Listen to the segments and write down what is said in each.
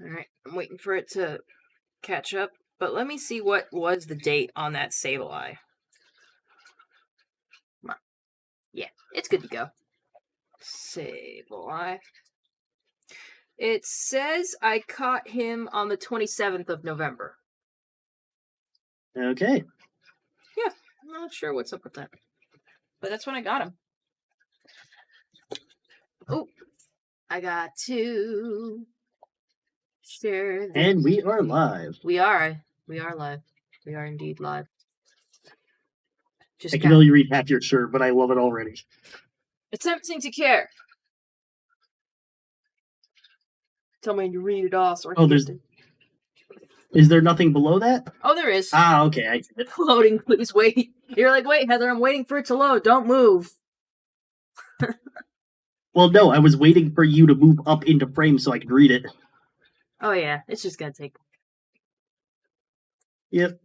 Alright, I'm waiting for it to catch up. But let me see what was the date on that Sableye. Come on. Yeah, it's good to go. Sableye. It says I caught him on the 27th of November. Okay. Yeah, I'm not sure what's up with that. But that's when I got him. Oh, I got to share this. And we are live. We are live. We are indeed live. I can only read half your shirt, but I love it already. Attempting to care. Tell me to read it all. So is there nothing below that? Oh, there is. Ah, okay. I get it. Loading, please wait. You're like, wait, Heather, I'm waiting for it to load. Don't move. Well, no, I was waiting for you to move up into frame so I could read it. Oh, yeah. It's just gonna take... Yep.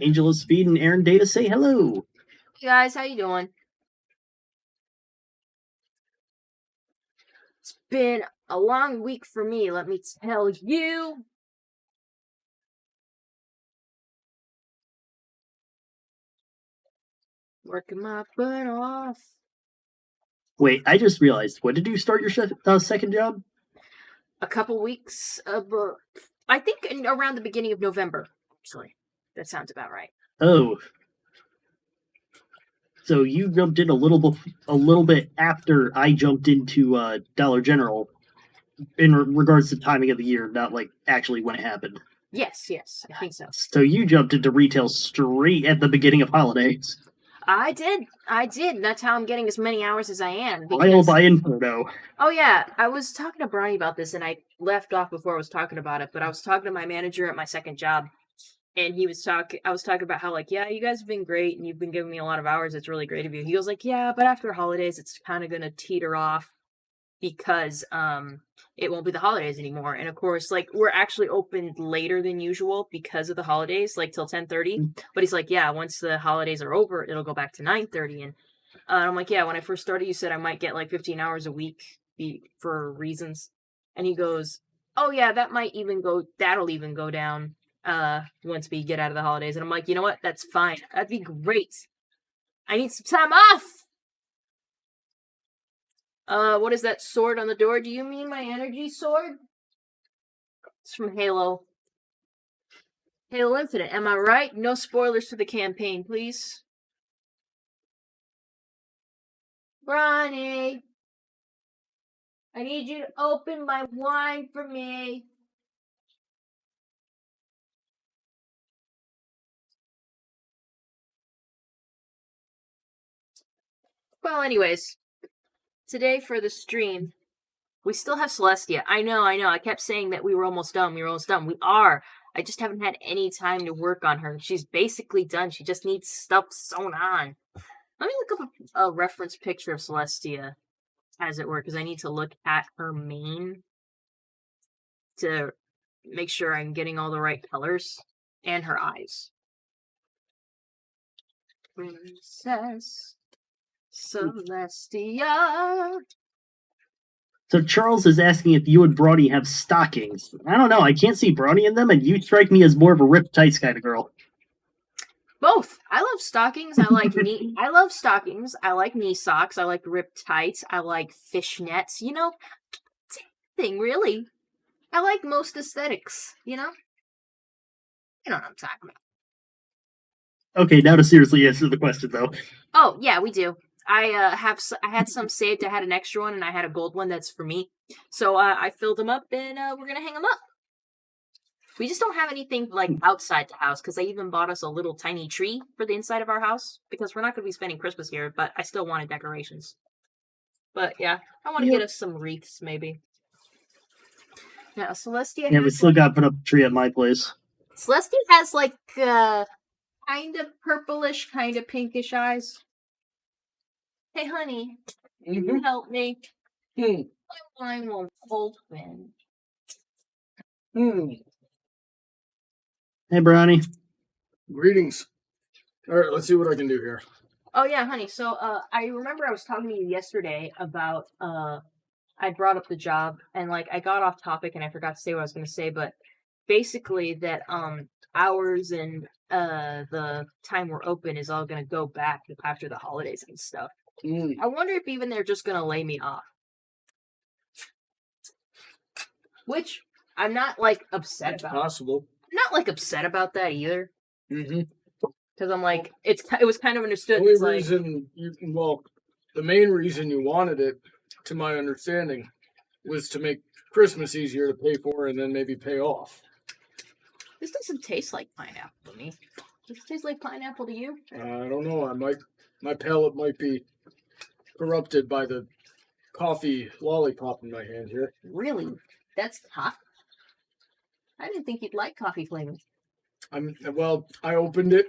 Angel of Speed and Aaron Data say hello. Hey guys, how you doing? It's been a long week for me, let me tell you. Working my butt off. Wait, I just realized. When did you start your second job? A couple weeks, I think around the beginning of November, actually. That sounds about right. Oh. So you jumped in a little bit after I jumped into Dollar General in regards to timing of the year, not like actually when it happened. Yes, I think so. So you jumped into retail straight at the beginning of holidays. I did. That's how I'm getting as many hours as I am. I'll buy Inferno. Oh yeah, I was talking to Bronny about this, and I left off before I was talking about it. But I was talking to my manager at my second job, and I was talking about how, like, yeah, you guys have been great, and you've been giving me a lot of hours. It's really great of you. He was like, yeah, but after holidays, it's kind of gonna teeter off because it won't be the holidays anymore. And of course, like, we're actually open later than usual because of the holidays, like till 10:30. But he's like, yeah, once the holidays are over, it'll go back to 9:30. And I'm like, yeah, when I first started, you said I might get like 15 hours a week for reasons. And he goes, oh yeah, that'll even go down once we get out of the holidays. And I'm like, you know what? That's fine. That'd be great. I need some time off. What is that sword on the door? Do you mean my energy sword? It's from Halo. Halo Infinite, am I right? No spoilers to the campaign, please. Ronnie, I need you to open my wine for me. Well, anyways, today for the stream, we still have Celestia. I know. I kept saying that we were almost done. We are. I just haven't had any time to work on her. She's basically done. She just needs stuff sewn on. Let me look up a reference picture of Celestia, as it were, because I need to look at her mane to make sure I'm getting all the right colors and her eyes. Princess Celestia. So Charles is asking if you and Brawny have stockings. I don't know. I can't see Brawny in them, and you strike me as more of a ripped tights kind of girl. Both. I love stockings. I like knee. I love stockings. I like knee socks. I like ripped tights. I like fishnets. You know, same thing really. I like most aesthetics. You know what I'm talking about. Okay, now to seriously answer the question though. Oh yeah, we do. I had some saved. I had an extra one, and I had a gold one that's for me. So I filled them up, and we're gonna hang them up. We just don't have anything like outside the house because I even bought us a little tiny tree for the inside of our house because we're not going to be spending Christmas here, but I still wanted decorations. But yeah, I want to get us some wreaths maybe. Now, Celestia. Yeah, we still got to put up a tree at my place. Celestia has like kind of purplish, kind of pinkish eyes. Hey, honey, can you help me? My wine won't open. Hey, Brawny. Greetings. All right, let's see what I can do here. Oh yeah, honey. So I remember I was talking to you yesterday about I brought up the job, and like I got off topic, and I forgot to say what I was going to say, but basically that hours and the time we're open is all going to go back after the holidays and stuff. I wonder if even they're just going to lay me off. Which I'm not like upset That's about. possible. I'm not like upset about that either. Mm-hmm. Because I'm like, it was kind of understood. The It's only like, reason the main reason you wanted it, to my understanding, was to make Christmas easier to pay for and then maybe pay off. this doesn't taste like pineapple to me. Does it taste like pineapple to you? I don't know. My palate might be corrupted by the coffee lollipop in my hand here. Really? That's tough. I didn't think you'd like coffee flavors. I opened it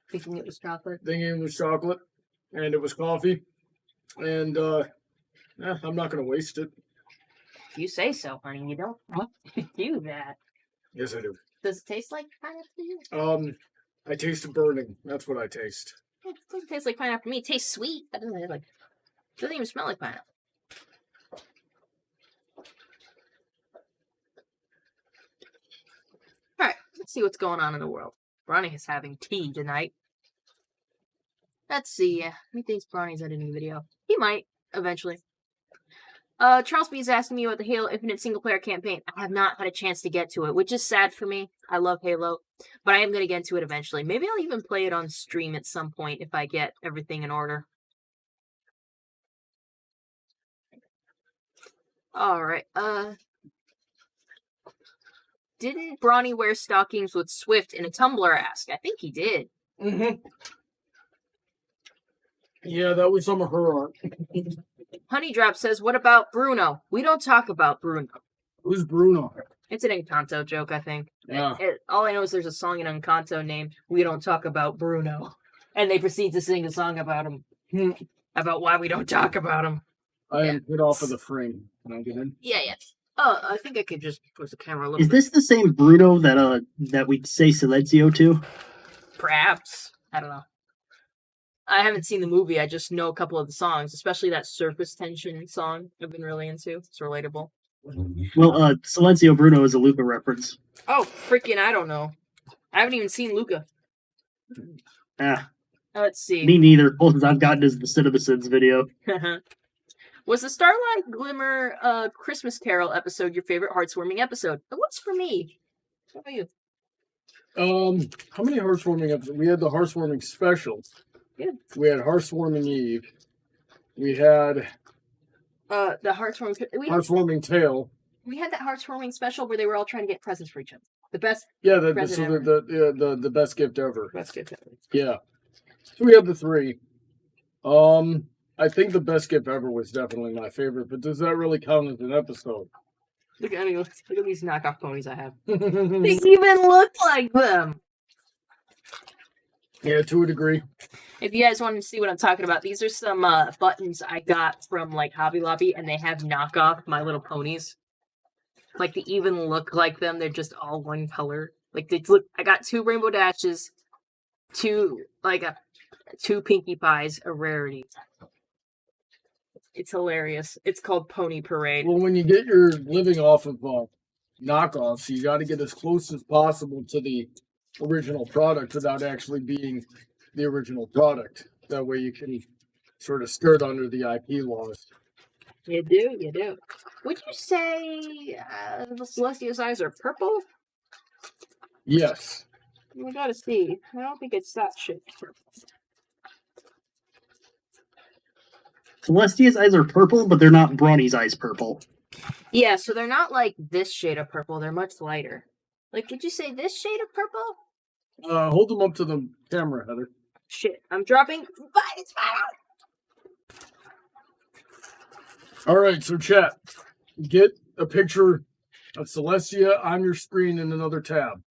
Thinking it was chocolate. thinking it was chocolate, and it was coffee, and I'm not gonna waste it. If you say so, honey. You don't have to do that. Yes, I do. Does it taste like pineapple to you? I taste burning. That's what I taste. It doesn't taste like pineapple to me. It tastes sweet. That doesn't taste like. It doesn't even smell like pineapple. All right, let's see what's going on in the world. Bronny is having tea tonight. Let's see. He thinks Bronny's editing a video. He might eventually. Charles B is asking me about the Halo Infinite single player campaign. I have not had a chance to get to it, which is sad for me. I love Halo, but I am going to get to it eventually. Maybe I'll even play it on stream at some point if I get everything in order. Alright, didn't Bronny wear stockings with Swift in a Tumblr ask? I think he did. Mm-hmm. Yeah, that was some of her art. Honeydrop says, what about Bruno? We don't talk about Bruno. Who's Bruno? It's an Encanto joke, I think. Yeah. All I know is there's a song in Encanto named We Don't Talk About Bruno. And they proceed to sing a song about him. About why we don't talk about him. I am hit off of the frame. Can I get in? Yeah. Oh, I think I could just push the camera a little Is bit. this the same Bruno that we say Silencio to? Perhaps. I don't know. I haven't seen the movie. I just know a couple of the songs, especially that Surface Tension song I've been really into. It's relatable. Well, Silencio Bruno is a Luca reference. Oh, freaking, I don't know. I haven't even seen Luca. Let's see. Me neither. Closest I've gotten is the CinemaSins video. Was the Starlight Glimmer Christmas Carol episode your favorite heartwarming episode? It was for me. What about you? How many heartwarming episodes? We had the heartwarming special. Yeah. We had heartwarming Eve. We had The heartwarming. heartwarming Tale. We had that heartwarming special where they were all trying to get presents for each other. The best. Yeah, the best gift ever. Best gift ever. Yeah. So we had the three. I think the best gift ever was definitely my favorite, but does that really count as an episode? Look at these knockoff ponies I have. They even look like them. Yeah, to a degree. If you guys want to see what I'm talking about, these are some buttons I got from like Hobby Lobby, and they have knockoff My Little Ponies. Like they even look like them. They're just all one color. Like they look. I got 2 Rainbow Dashes, 2 Pinkie Pies, a rarity. It's hilarious. It's called Pony Parade. Well, when you get your living off of knockoffs, you got to get as close as possible to the original product without actually being the original product. That way you can sort of skirt under the IP laws. You do. Would you say the Celestia's eyes are purple? Yes. We gotta see. I don't think it's that shit purple. Celestia's eyes are purple, but they're not Bronny's eyes purple. Yeah, so they're not like this shade of purple. They're much lighter. Like, would you say this shade of purple? Hold them up to the camera, Heather. Shit, I'm dropping. It's fine. All right, so chat, get a picture of Celestia on your screen in another tab.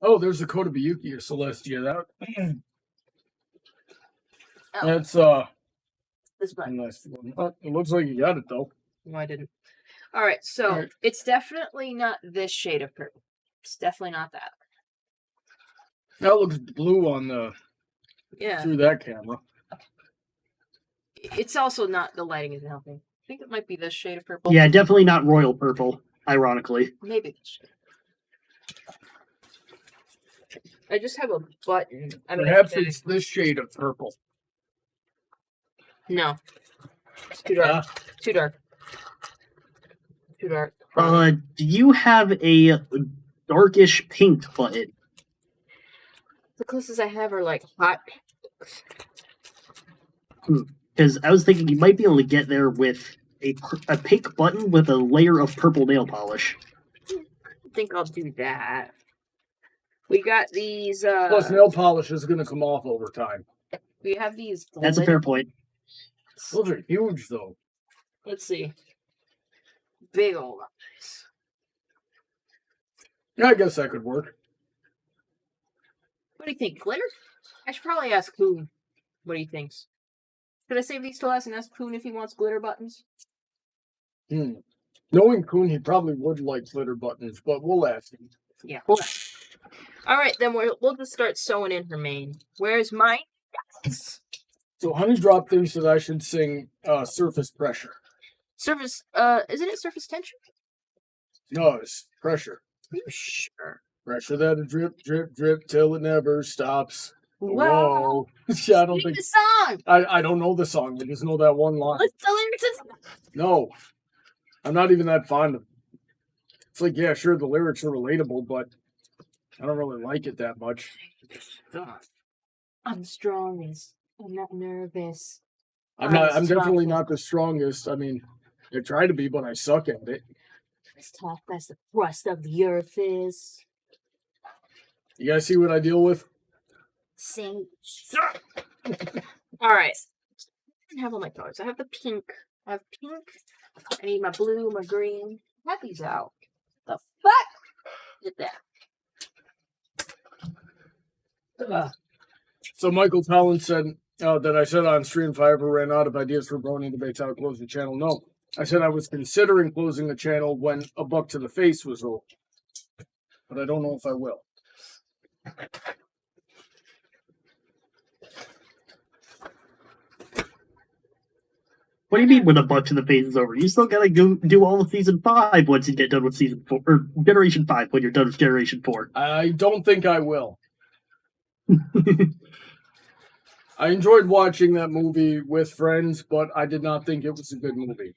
Oh, there's the Kotobuki of Celestia. That's This button. nice. It looks like you got it though. No, I didn't. All right, so it's definitely not this shade of purple. It's definitely not that. That looks blue on the through that camera. It's also not, the lighting isn't helping. think it might be this shade of purple. Yeah, definitely not royal purple, ironically. Maybe this shade. I just have a button. I mean, Perhaps it's this shade of purple. no. It's too dark. Too dark. Too dark. Do you have a darkish pink button? The closest I have are like hot pinks. Because I was thinking you might be able to get there with a pink button with a layer of purple nail polish. I think I'll do that. We got these. Plus, nail polish is going to come off over time. We have these. That's a fair point. Those are huge, though. Let's see. Big old eyes. Yeah, I guess that could work. What do you think? Glitter? I should probably ask Coon what he thinks. Should I save these to last and ask Coon if he wants glitter buttons? Knowing Coon, he probably would like glitter buttons, but we'll ask him. Yeah. Alright, then we'll just start sewing in her mane. Where's mine? So Honey Drop thinks that I should sing Surface Pressure. Surface, isn't it surface tension? No, it's pressure. Are you sure? Pressure that'll drip, drip, drip till it never stops. Whoa. Yeah, I don't Sing think... the song! I don't know the song. I just know that one line. What's the lyrics? No. I'm not even that fond of it. It's like, yeah, sure, the lyrics are relatable, but I don't really like it that much. I'm the strongest. I'm not nervous. I'm definitely not the strongest. I mean, I try to be, but I suck at it. As tough as the crust of the earth is. You guys see what I deal with? Sing. Alright. I have all my colors. I have the pink. I have pink. I need my blue, my green. I have these out. The fuck? Get that. So Michael Collins said that I said on stream if I ever ran out of ideas for Brony Debates, I would close the channel. No. I said I was considering closing the channel when A Buck to the Face was over. But I don't know if I will. What do you mean when A Buck to the Face is over? You still gotta go do all of Season 5 once you get done with Season 4, or Generation 5 when you're done with Generation 4. I don't think I will. I enjoyed watching that movie with friends, but I did not think it was a good movie.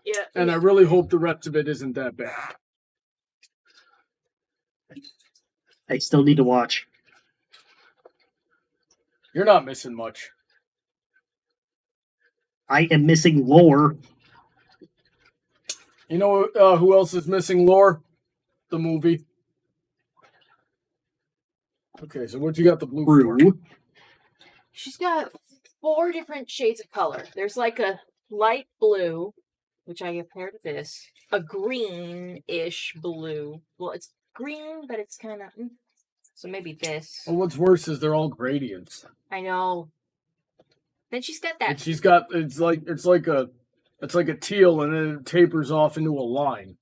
Yeah. And I really hope the rest of it isn't that bad. I still need to watch. You're not missing much. I am missing lore. You know who else is missing lore? The movie. Okay, so what you got the blue for? True. She's got 4 different shades of color. There's like a light blue, which I have paired with this. A green-ish blue. Well, it's green, but it's kind of... So maybe this. Well, what's worse is they're all gradients. I know. Then she's got that. And she's got it's like a teal, and then it tapers off into a line.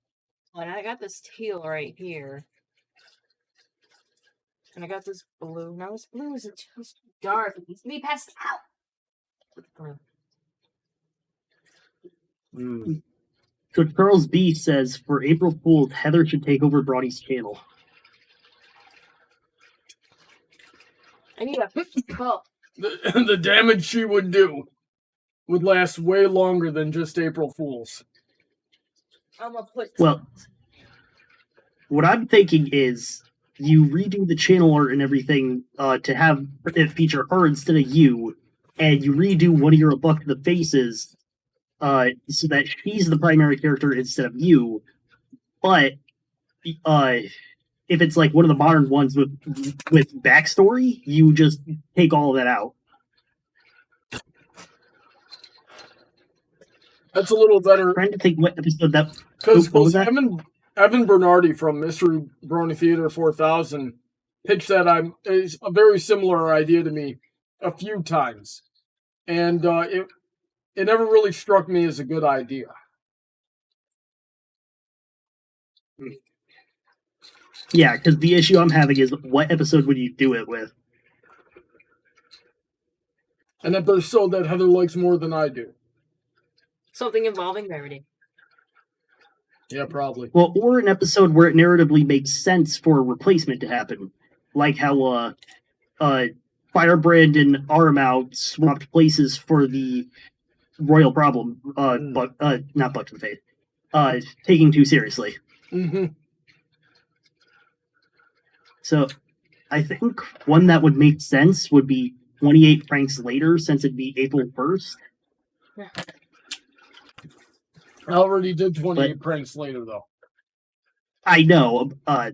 And I got this teal right here. And I got this blue. Now this blue is too dark. It needs to be passed out. So Charles B says, for April Fool's, Heather should take over Brawny's channel. I need a oh. The damage she would do would last way longer than just April Fool's. I'm gonna put. Well, what I'm thinking is you redo the channel art and everything to have it feature her instead of you, and you redo one of your A Buck to the Faces so that she's the primary character instead of you. But if it's like one of the modern ones with backstory, you just take all of that out. That's a little better. I'm trying to think what episode that. Because what was that? Evan Bernardi from Mystery Brony Theater 4000 pitched that is a very similar idea to me a few times, and it never really struck me as a good idea. Yeah, because the issue I'm having is what episode would you do it with? And that there's so that Heather likes more than I do. Something involving Rarity. Yeah, probably. Well, or an episode where it narratively makes sense for a replacement to happen, like how Firebrand and Armout swapped places for the Royal Problem. But not Buck to the Faith. Taking too seriously. Mm-hmm. So, I think one that would make sense would be 28 francs later, since it'd be April 1st. Yeah. I already did 28 pranks later, though. I know. I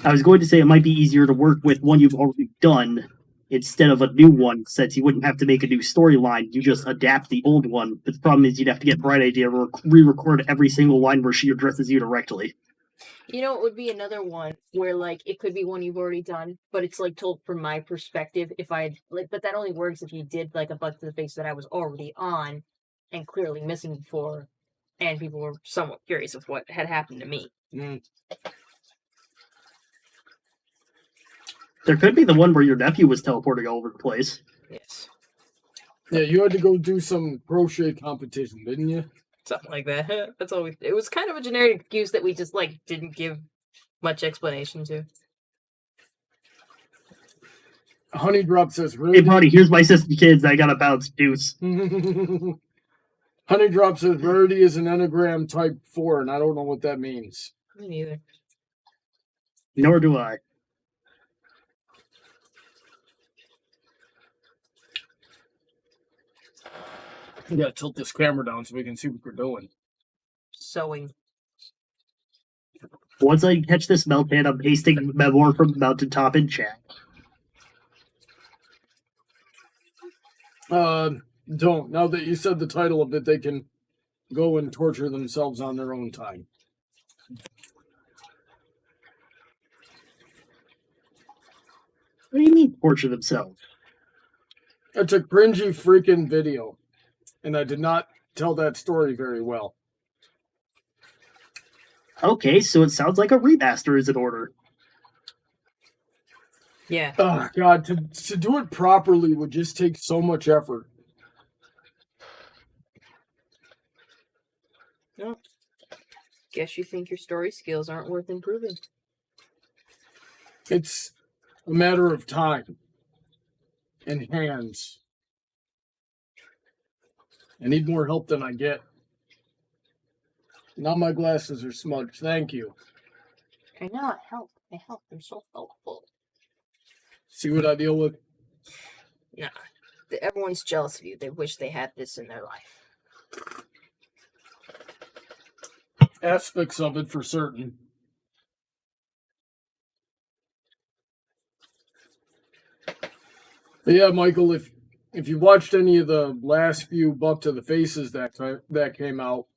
was going to say it might be easier to work with one you've already done instead of a new one, since you wouldn't have to make a new storyline. You just adapt the old one. But the problem is you'd have to get Bright Idea to re-record every single line where she addresses you directly. You know, it would be another one where, like, it could be one you've already done, but it's, like, told from my perspective. If I, like, but that only works if you did, like, a Buck to the Face that I was already on and clearly missing before, and people were somewhat curious of what had happened to me. There could be the one where your nephew was teleporting all over the place. Yes. Yeah, you had to go do some crochet competition, didn't you? Something like that. That's all it was kind of a generic excuse that we just, like, didn't give much explanation to. Honey Drop says, Hey, buddy, here's my sister kids. I gotta bounce. Deuce. Honey Drop says, Rarity is an Enneagram type 4, and I don't know what that means. Me neither. Nor do I. We gotta tilt this camera down so we can see what we're doing. Sewing. Once I catch this meltdown, I'm pasting Memoir from the Mountaintop in chat. Don't. Now that you said the title of it, they can go and torture themselves on their own time. What do you mean, torture themselves? It's a cringy freaking video, and I did not tell that story very well. Okay, so it sounds like a remaster is in order. Yeah. Oh, God, to do it properly would just take so much effort. Well, guess you think your story skills aren't worth improving. It's a matter of time and hands. I need more help than I get. Now my glasses are smudged. Thank you. I know, help. I help. I'm so helpful. See what I deal with? Nah. Everyone's jealous of you. They wish they had this in their life. Aspects of it for certain. But yeah, Michael, if you watched any of the last few Buck to the Faces that came out,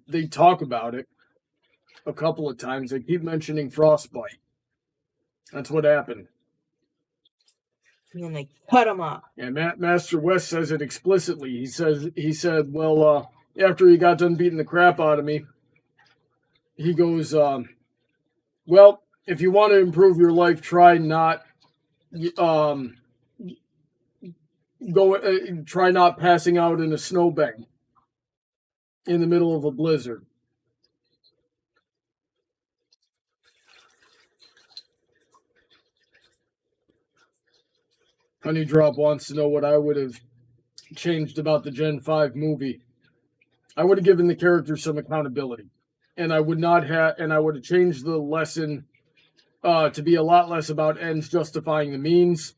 they talk about it a couple of times. They keep mentioning frostbite. That's what happened. And then they cut them off. And Master West says it explicitly. He said, well, after he got done beating the crap out of me, he goes, well, if you want to improve your life, try not passing out in a snowbank in the middle of a blizzard. Honey Drop wants to know what I would have changed about the Gen 5 movie. I would have given the character some accountability. And I would have changed the lesson to be a lot less about ends justifying the means.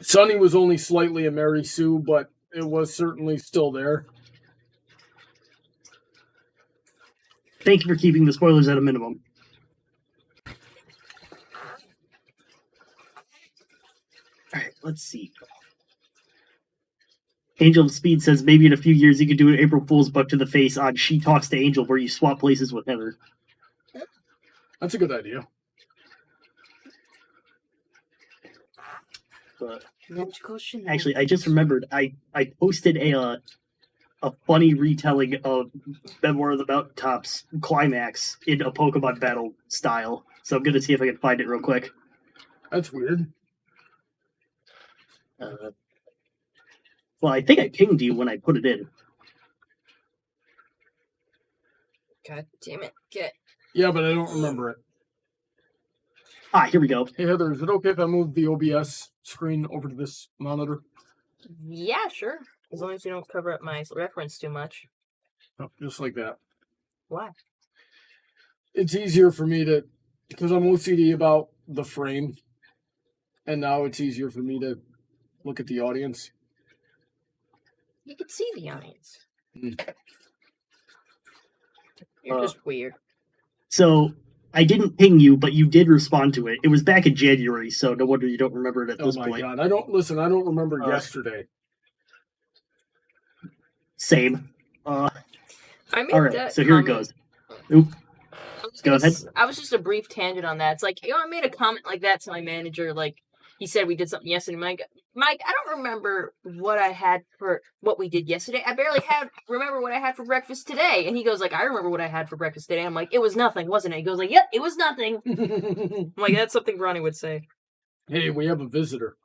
Sonny was only slightly a Mary Sue, but it was certainly still there. Thank you for keeping the spoilers at a minimum. Alright, let's see. Angel of Speed says maybe in a few years you could do an April Fool's Buck to the Face on She Talks to Angel where you swap places with Heather. That's a good idea. But Magical shenanigans. actually, I just remembered I posted a funny retelling of Memoir of the Mountaintops climax in a Pokemon battle style. So I'm gonna see if I can find it real quick. That's weird. Well, I think I pinged you when I put it in. God damn it. Get. Yeah, but I don't remember it. Ah, here we go. Hey, Heather, is it okay if I move the OBS screen over to this monitor? Yeah, sure. As long as you don't cover up my reference too much. Oh, just like that. Why? It's easier for me to, because I'm OCD about the frame, and now it's easier for me to look at the audience. You can see the audience. Mm. You're just weird. So, I didn't ping you, but you did respond to it. It was back in January, so no wonder you don't remember it at this Oh my point. god, I don't remember yesterday. Same. I made Alright, that so here it comment. goes. Oop. Go Go ahead. I was just a brief tangent on that. It's like, I made a comment like that to my manager. Like, he said we did something yesterday. Mike, I don't remember what we did yesterday. I barely remember what I had for breakfast today. And he goes like, I remember what I had for breakfast today. I'm like, it was nothing, wasn't it? He goes like, yep, it was nothing. I'm like, that's something Ronnie would say. Hey, we have a visitor.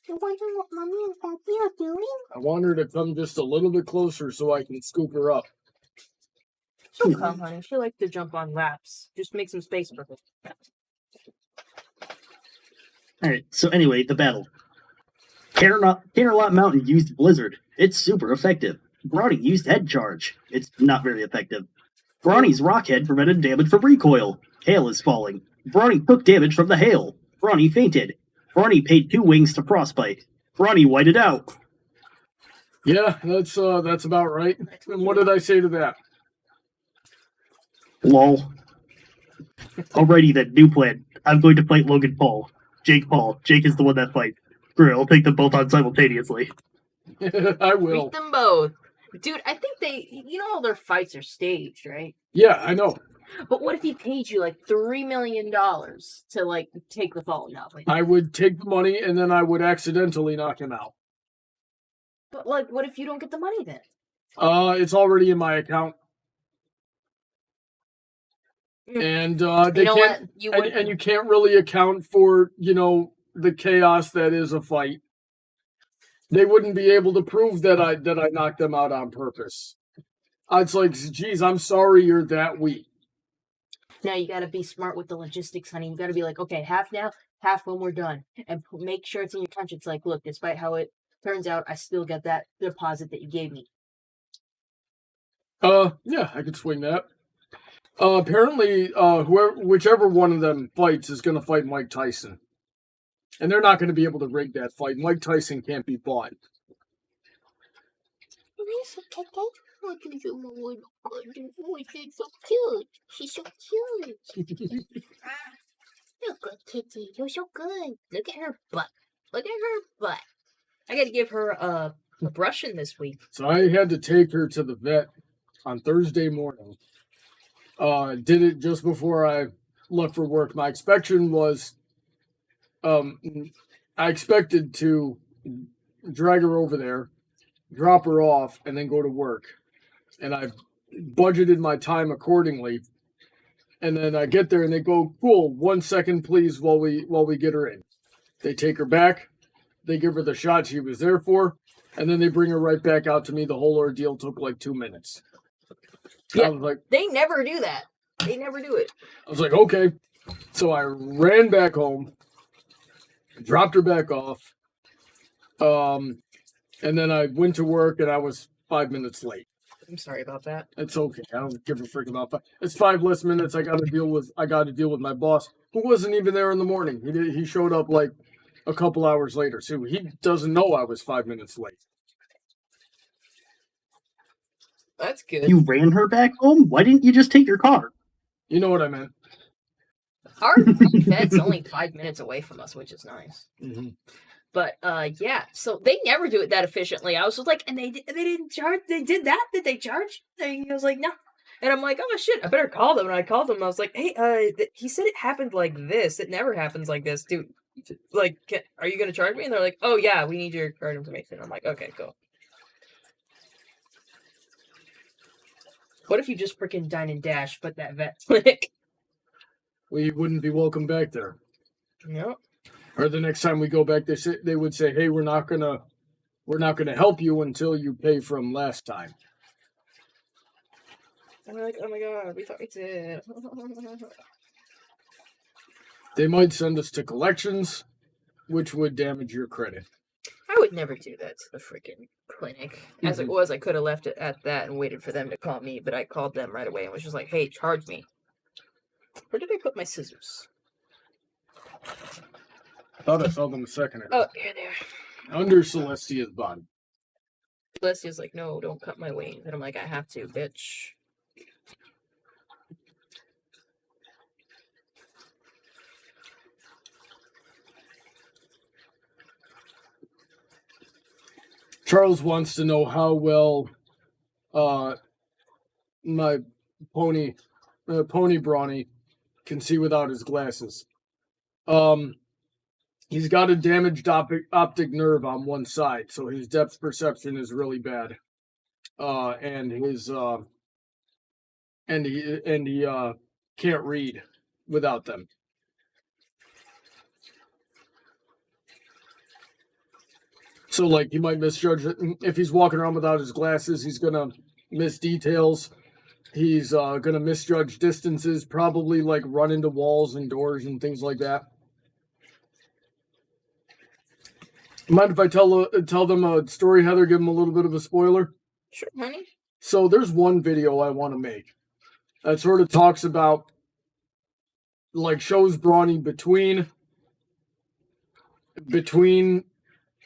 You're wondering what Mommy and Papi are doing? I want her to come just a little bit closer so I can scoop her up. She'll come, honey. She likes to jump on laps. Just make some space for her. Alright, so anyway, the battle. Canterlot Mountain used Blizzard. It's super effective. Brawny used Head Charge. It's not very effective. Brawny's Rockhead prevented damage from recoil. Hail is falling. Brawny took damage from the hail. Brawny fainted. Brawny paid 2 wings to Frostbite. Brawny whited out. Yeah, that's about right. And what did I say to that? Lol. Alrighty then, new plan. I'm going to fight Logan Paul. Jake Paul. Jake is the one that fights. Great, I'll take them both on simultaneously. I will. Beat them both. Dude, I think all their fights are staged, right? Yeah, I know. But what if he paid you like $3 million to like take the fall? No. I would take the money and then I would accidentally knock him out. But like, what if you don't get the money then? It's already in my account. And they can't, and you can't really account for, the chaos that is a fight. They wouldn't be able to prove that I knocked them out on purpose. It's like, geez, I'm sorry you're that weak. Now you got to be smart with the logistics, honey. You got to be like, okay, half now, half when we're done, and make sure it's in your conscience. Like, look, despite how it turns out, I still got that deposit that you gave me. Yeah, I could swing that. Apparently, whichever one of them fights is going to fight Mike Tyson. And they're not going to be able to rig that fight. Mike Tyson can't be bought. She's so cute. She's so cute. You're good, Kitty. You're so good. Look at her butt. Look at her butt. I got to give her a brushing this week. So I had to take her to the vet on Thursday morning. Did it just before I left for work. My inspection was, I expected to drag her over there, drop her off, and then go to work. And I budgeted my time accordingly. And then I get there and they go, cool, 1 second, please, while we get her in. They take her back. They give her the shot she was there for. And then they bring her right back out to me. The whole ordeal took like 2 minutes. Yeah, I was like, they never do that. They never do it. I was like, okay. So I ran back home, dropped her back off, and then I went to work and I was 5 minutes late. I'm sorry about that. It's okay. I don't give a frick about that. It's 5 less minutes I got to deal with my boss, who wasn't even there in the morning. He showed up like a couple hours later. So he doesn't know I was 5 minutes late. That's good. You ran her back home? Why didn't you just take your car? You know what I meant. Our vet's only 5 minutes away from us, which is nice. Mm-hmm. But yeah, so they never do it that efficiently. I was just like, and they didn't charge. They did that? Did they charge? And he was like, no. And I'm like, oh shit, I better call them. And I called them. I was like, hey, he said it happened like this. It never happens like this, dude. Like, are you gonna charge me? And they're like, oh yeah, we need your card information. I'm like, okay, cool. What if you just freaking dine and dash, but that vet clinic? Well, you wouldn't be welcome back there. Yep. Or the next time we go back, they would say, "Hey, we're not gonna help you until you pay from last time." And we're like, oh my god, we thought we did. They might send us to collections, which would damage your credit. I would never do that to the freaking clinic. As it was, I could have left it at that and waited for them to call me, but I called them right away and was just like, hey, charge me. Where did I put my scissors? I thought I saw them a second ago. Oh, here they are. Under Celestia's body. Celestia's like, no, don't cut my wings. And I'm like, I have to, bitch. Charles wants to know how well my pony Brawny can see without his glasses. He's got a damaged optic nerve on one side, so his depth perception is really bad. And his and he can't read without them. So, like, he might misjudge it. If he's walking around without his glasses, he's gonna miss details. He's gonna misjudge distances, probably like run into walls and doors and things like that. Mind if I tell them a story, Heather? Give them a little bit of a spoiler. Sure, honey. So there's one video I want to make that sort of talks about, like, shows Brawny between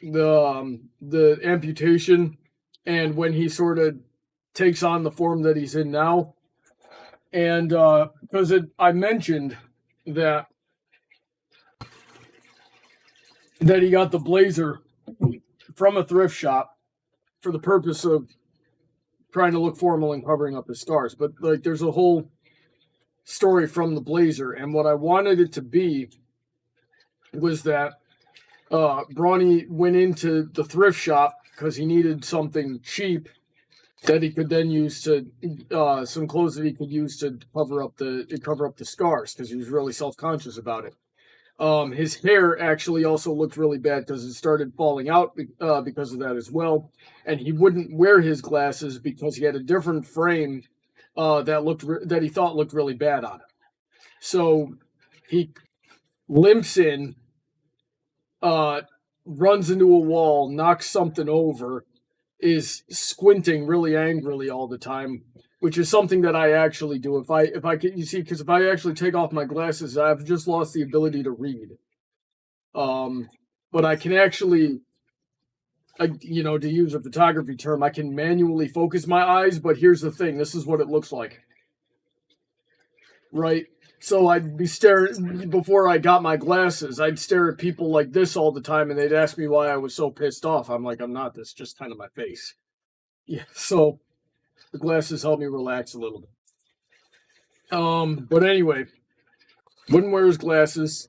the amputation and when he sort of takes on the form that he's in now. And because I mentioned that he got the blazer from a thrift shop for the purpose of trying to look formal and covering up his scars. But, like, there's a whole story from the blazer, and what I wanted it to be was that Brawny went into the thrift shop because he needed something cheap that he could then use to some clothes that he could use to cover up the scars, because he was really self-conscious about it. His hair actually also looked really bad because it started falling out because of that as well, and he wouldn't wear his glasses because he had a different frame that he thought looked really bad on him. So he limps in, runs into a wall, knocks something over, is squinting really angrily all the time, which is something that I actually do. If I can, you see, because if I actually take off my glasses, I've just lost the ability to read. But I can actually, to use a photography term, I can manually focus my eyes, but here's the thing, this is what it looks like. Right? So I'd be staring, before I got my glasses, I'd stare at people like this all the time, and they'd ask me why I was so pissed off. I'm like, I'm not, that's just kind of my face. Yeah, so the glasses help me relax a little bit. But anyway, wouldn't wear his glasses,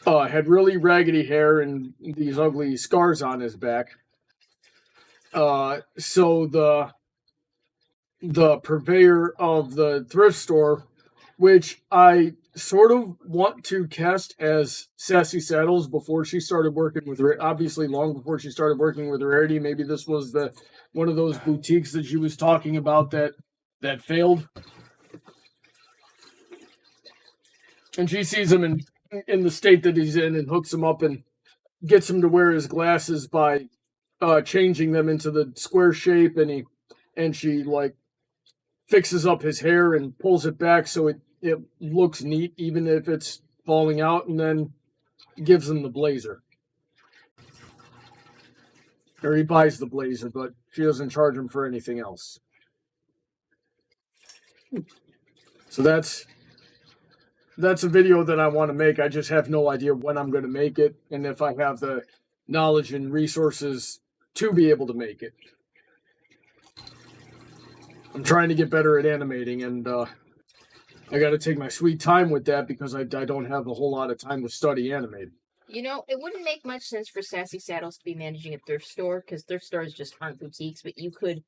had really raggedy hair and these ugly scars on his back. So the purveyor of the thrift store, which I sort of want to cast as Sassy Saddles before she started working with obviously long before she started working with Rarity. Maybe this was one of those boutiques that she was talking about that failed. And she sees him in the state that he's in and hooks him up and gets him to wear his glasses by changing them into the square shape, and she like fixes up his hair and pulls it back so it looks neat even if it's falling out, and then gives him the blazer. Or he buys the blazer, but she doesn't charge him for anything else. So that's a video that I want to make. I just have no idea when I'm going to make it, and if I have the knowledge and resources to be able to make it. I'm trying to get better at animating, and I got to take my sweet time with that because I don't have a whole lot of time to study animating. You know, it wouldn't make much sense for Sassy Saddles to be managing a thrift store, because thrift stores just aren't boutiques, but you could,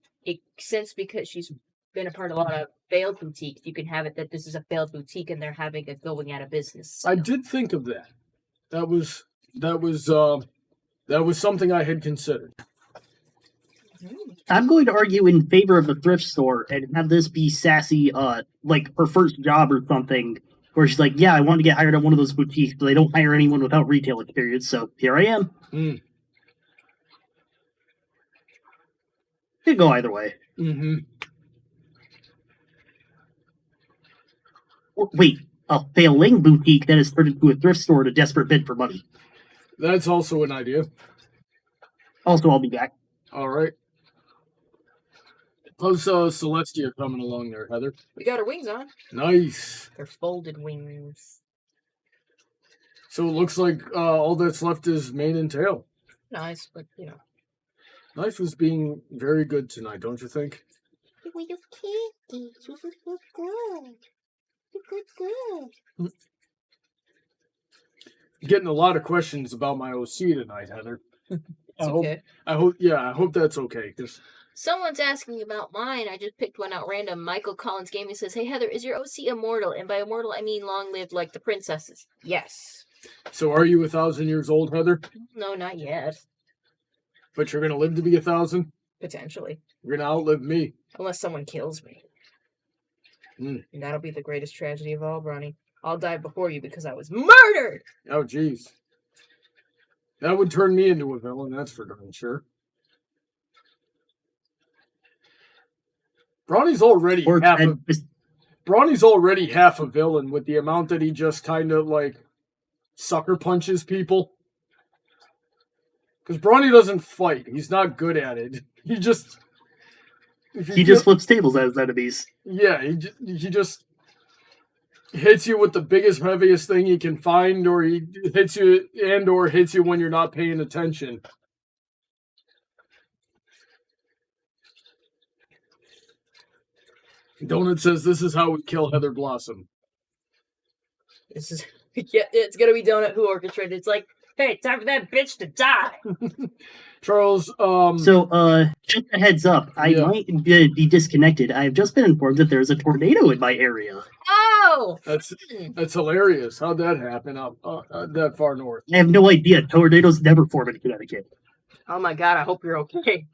since because she's been a part of a lot of failed boutiques, you can have it that this is a failed boutique and they're having a going out of business. I did think of that. That was something I had considered. I'm going to argue in favor of a thrift store and have this be Sassy, like her first job or something, where she's like, yeah, I want to get hired at one of those boutiques, but they don't hire anyone without retail experience, so here I am. Could go either way. Mm-hmm. Or, wait, a failing boutique that has turned into a thrift store in a desperate bid for money. That's also an idea. Also, I'll be back. All right. How's Celestia coming along there, Heather? We got our wings on. Nice. They're folded wings. So it looks like all that's left is mane and tail. Nice, but you know. Life is being very good tonight, don't you think? Well, you candy. You look so good. You look good. Getting a lot of questions about my OC tonight, Heather. Okay. I hope that's okay. 'Cause Someone's asking about mine. I just picked one out random. Michael Collins Gaming says, "Hey Heather, is your OC immortal? And by immortal, I mean long-lived, like the princesses." Yes. so are you 1,000 years old, Heather? No, not yet. But you're gonna live to be 1,000? Potentially, You're gonna outlive me. unless someone kills me. And that'll be the greatest tragedy of all, Bronny. I'll die before you because I was murdered. Oh, jeez. That would turn me into a villain, that's for darn sure. Bronny's already Or half a and just- Bronny's already half a villain with the amount that he just kind of like sucker punches people. Because Bronny doesn't fight. He's not good at it. He just flips tables as enemies. Yeah, he just hits you with the biggest, heaviest thing he can find, or he hits you when you're not paying attention. Donut says this is how we kill Heather Blossom. This is it's gonna be Donut who orchestrated. It's like, hey, time for that bitch to die. Charles, So, just a heads up, I might be disconnected. I have just been informed that there's a tornado in my area. Oh, that's hilarious. How'd that happen up that far north? I have no idea. Tornadoes never form in Connecticut. oh my God! I hope you're okay.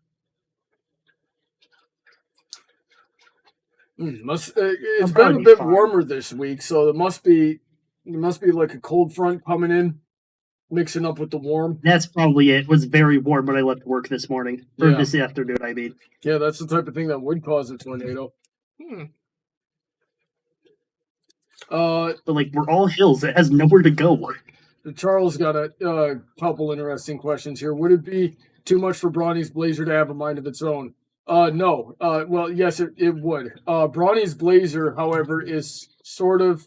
It's I'm been a probably bit fine. warmer this week, so there must be like a cold front coming in, mixing up with the warm. That's probably it. It was very warm when I left work this morning. Or Yeah. this afternoon, I mean. Yeah, that's the type of thing that would cause a tornado. But, like, we're all hills. It has nowhere to go. Charles got a couple interesting questions here. Would it be too much for Bronny's Blazer to have a mind of its own? No. Well, yes, it would. Bronny's Blazer, however, is sort of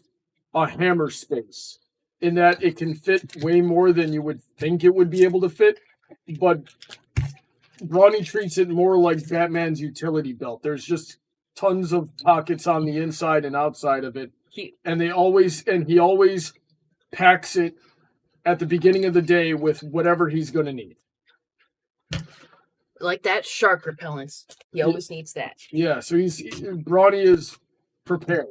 a hammer space in that it can fit way more than you would think it would be able to fit. But Bronny treats it more like Batman's utility belt. There's just tons of pockets on the inside and outside of it. And he always packs it at the beginning of the day with whatever he's going to need. Like that shark repellents. He always needs that. Yeah, so Bronny is prepared.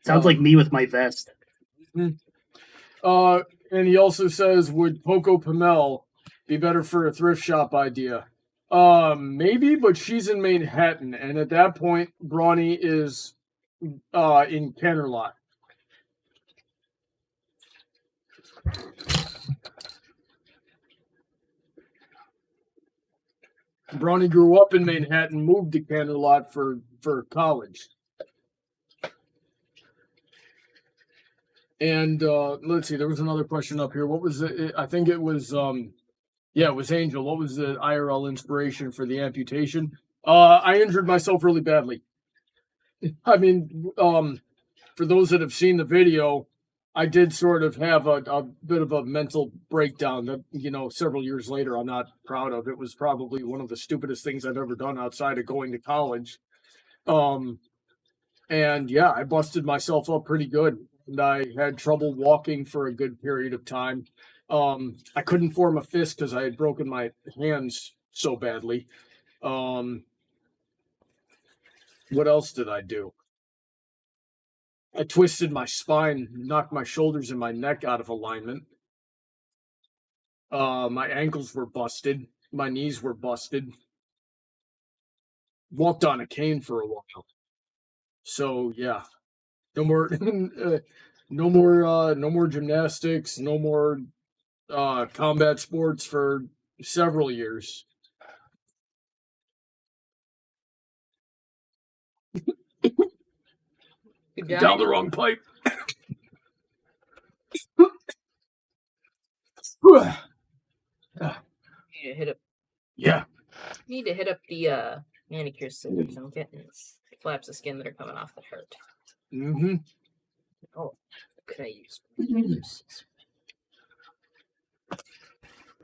Sounds like me with my vest. And he also says, would Poco Pamel be better for a thrift shop idea? Maybe, but she's in Manhattan, and at that point, Bronny is in Canterlot. Bronny grew up in Manhattan, moved to Canterlot for college. And let's see, there was another question up here. What was it? I think it was, it was Angel. What was the IRL inspiration for the amputation? I injured myself really badly. I mean, for those that have seen the video, I did sort of have a bit of a mental breakdown that, several years later I'm not proud of. It was probably one of the stupidest things I've ever done outside of going to college. And yeah, I busted myself up pretty good. And I had trouble walking for a good period of time. I couldn't form a fist because I had broken my hands so badly. What else did I do? I twisted my spine, knocked my shoulders and my neck out of alignment. My ankles were busted. My knees were busted. Walked on a cane for a while. So yeah, no more, no more gymnastics. No more combat sports for several years. Down the wrong pipe. Need to hit up. Yeah. Need to hit up the manicure scissors. I'm getting flaps of skin that are coming off that hurt. Mm-hmm. Oh, could I use?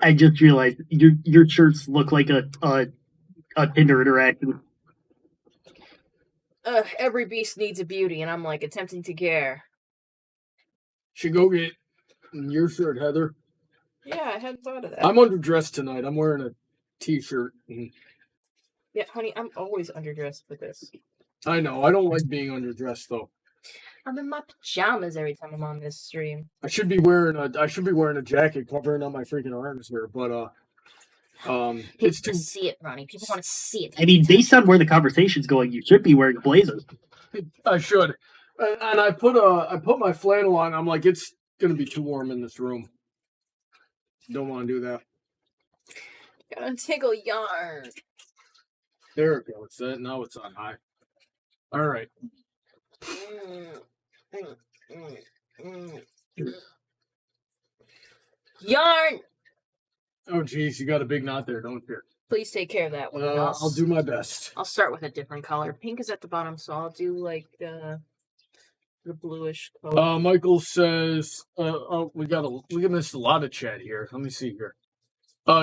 I just realized your shirts look like a Tinder interaction. Every beast needs a beauty, and I'm like attempting to care. Should go get your shirt, Heather. Yeah, I hadn't thought of that. I'm underdressed tonight. I'm wearing a t-shirt. Yeah, honey, I'm always underdressed for this. I know. I don't like being underdressed though. I'm in my pajamas every time I'm on this stream. I should be wearing a jacket covering up my freaking arms here, but it's too. See it, Ronnie. People want to see it. I mean, based on where the conversation's going, you should be wearing a blazer. I should, and I put my flannel on. I'm like, it's gonna be too warm in this room. Don't want to do that. Gotta tickle yarn. There it goes. Now it's on high. All right. Yarn! Oh, geez, you got a big knot there, don't you? Please take care of that one. I'll do my best. I'll start with a different color. Pink is at the bottom, so I'll do like the bluish color. Michael says, we missed a lot of chat here. Let me see here.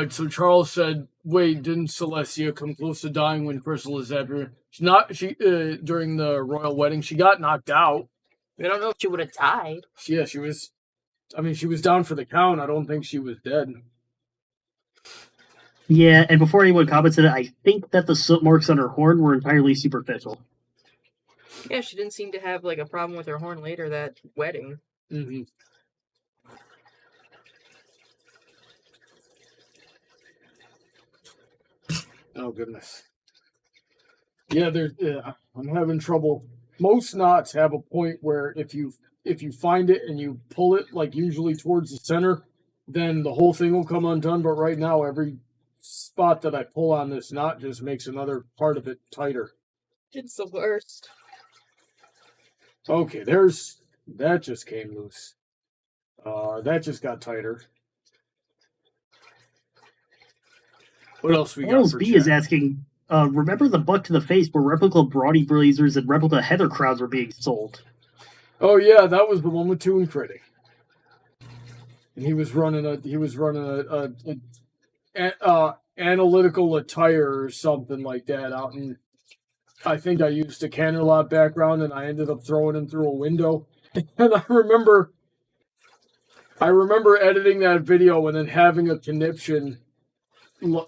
So Charles said, wait, didn't Celestia come close to dying when Crystal is after? During the royal wedding, she got knocked out. I don't know if she would have died. Yeah, she was down for the count. I don't think she was dead. Yeah, and before anyone commented, I think that the soot marks on her horn were entirely superficial. Yeah, she didn't seem to have like a problem with her horn later that wedding. Mm-hmm. Oh goodness. Yeah, I'm having trouble. Most knots have a point where if you find it and you pull it like usually towards the center, then the whole thing will come undone. But right now, every spot that I pull on this knot just makes another part of it tighter. It's the worst. Okay, that just came loose. That just got tighter. What else we got for B chat? is asking, remember the butt to the face where replica Brawny Blazers and replica Heather crowns were being sold? Oh yeah, that was the one with Toon Critic. And he was running a analytical attire or something like that out, and I think I used a Canterlot background and I ended up throwing him through a window. And I remember editing that video and then having a conniption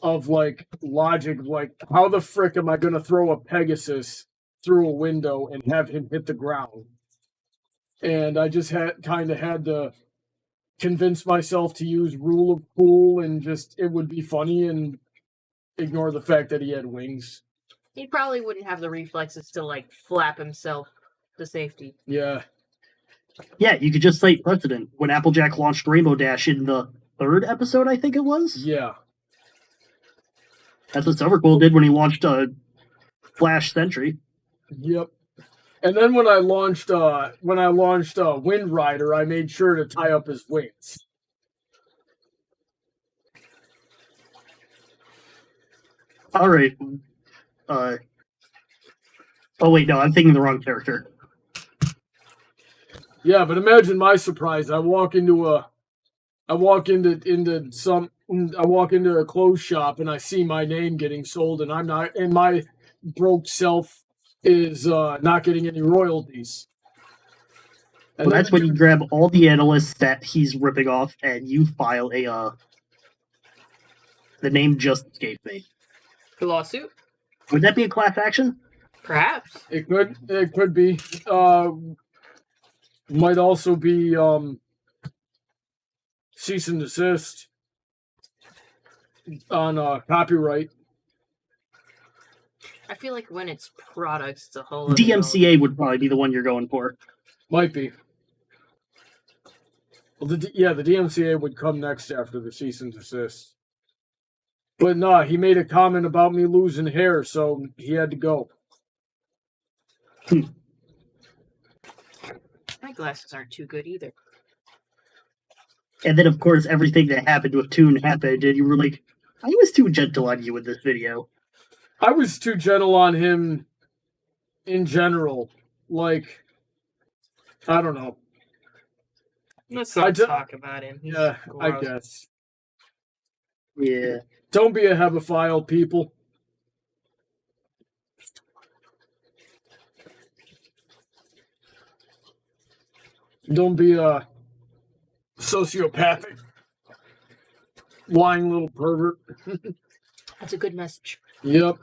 of like logic, like how the frick am I going to throw a Pegasus through a window and have him hit the ground? And I just had to convince myself to use rule of cool and just it would be funny and ignore the fact that he had wings. He probably wouldn't have the reflexes to like flap himself to safety. Yeah. Yeah, you could just cite precedent when Applejack launched Rainbow Dash in the 3rd episode, I think it was. Yeah. That's what Silverquill did when he launched Flash Sentry. Yep. And then when I launched Wind Rider, I made sure to tie up his wings. All right. Oh wait, no, I'm thinking the wrong character. Yeah, but imagine my surprise. I walk into a clothes shop and I see my name getting sold, and my broke self is not getting any royalties. And Well, that's when you grab all the analysts that he's ripping off and you file a the name just escaped me. The lawsuit? Would that be a class action? Perhaps. It could be. Might also be cease and desist on copyright. I feel like when it's products, it's a whole other DMCA would probably be the one you're going for. Might be. Well, the DMCA would come next after the cease and desist. But nah, he made a comment about me losing hair, so he had to go. My glasses aren't too good either. And then, of course, everything that happened with Toon happened, and you were like, I was too gentle on you in this video. I was too gentle on him in general. Like, I don't know. Let's not talk about him. He's Yeah, gross. I guess. Yeah. Don't be a hebephile, people. Don't be a sociopathic, lying little pervert. That's a good message. Yep.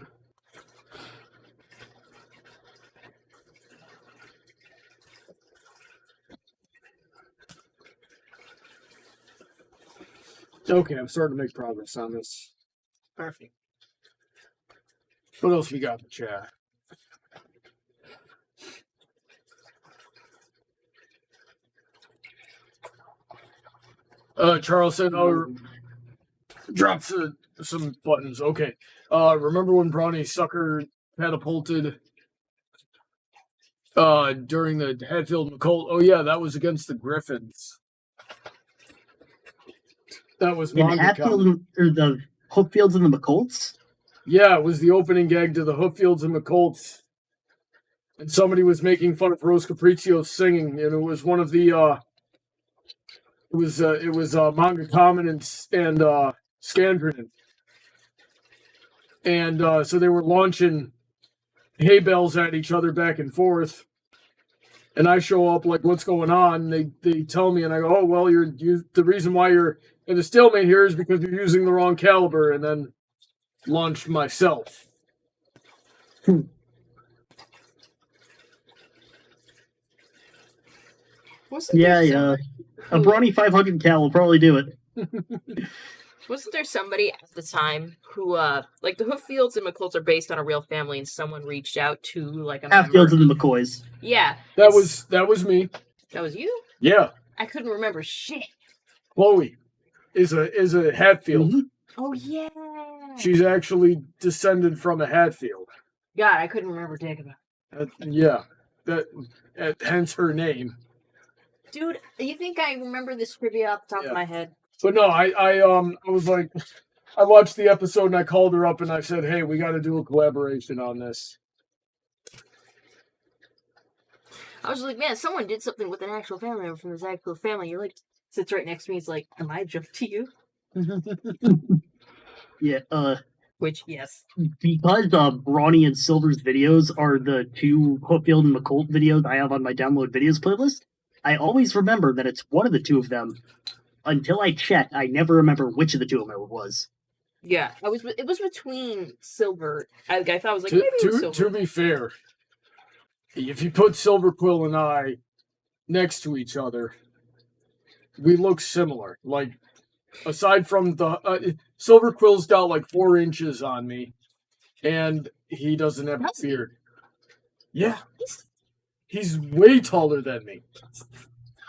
Okay, I'm starting to make progress on this. Perfect. What else we got in the chat? Charles said, "Oh, drops some buttons." Okay. Remember when Brawny Sucker catapulted during the Hatfield McColt? Oh yeah, that was against the Griffins. That was In manga Hatfield, comic. or the Hookfields and the McColts? Yeah, it was the opening gag to the Hookfields and McColts. And somebody was making fun of Rose Capriccio singing, and it was one of the it was Manga Common and Scandrian. And so they were launching hay bales at each other back and forth. And I show up like, what's going on? And they tell me, and I go, oh well, the reason why you're in a stalemate here is because you're using the wrong caliber, and then launched myself. Yeah. A Brawny 500 cal will probably do it. Wasn't there somebody at the time who, like the Hookfields and McColts are based on a real family, and someone reached out to like a Hatfields member? and the McCoys. Yeah. That was me. That was you? Yeah. I couldn't remember shit. Chloe is a Hatfield. Mm-hmm. Oh yeah. She's actually descended from a Hatfield. God, I couldn't remember taking that. Yeah. Hence her name. Dude, you think I remember this trivia off the top of my head? But no, I was like, I watched the episode and I called her up and I said, hey, we got to do a collaboration on this. I was like, man, someone did something with an actual family member from this actual family. You're like, sits right next to me. He's like, am I a joke to you? Yeah, Which, yes. because Brawny and Silver's videos are the two Hookfield and McColt videos I have on my download videos playlist, I always remember that it's one of the two of them. Until I check, I never remember which of the two of them it was. Yeah, it was between Silver. I thought it was like, maybe it was Silver. To be fair, if you put Silver Quill and I next to each other, we look similar. Like, aside from the Silver Quill's got like 4 inches on me, and he doesn't have a beard. Yeah, he's way taller than me.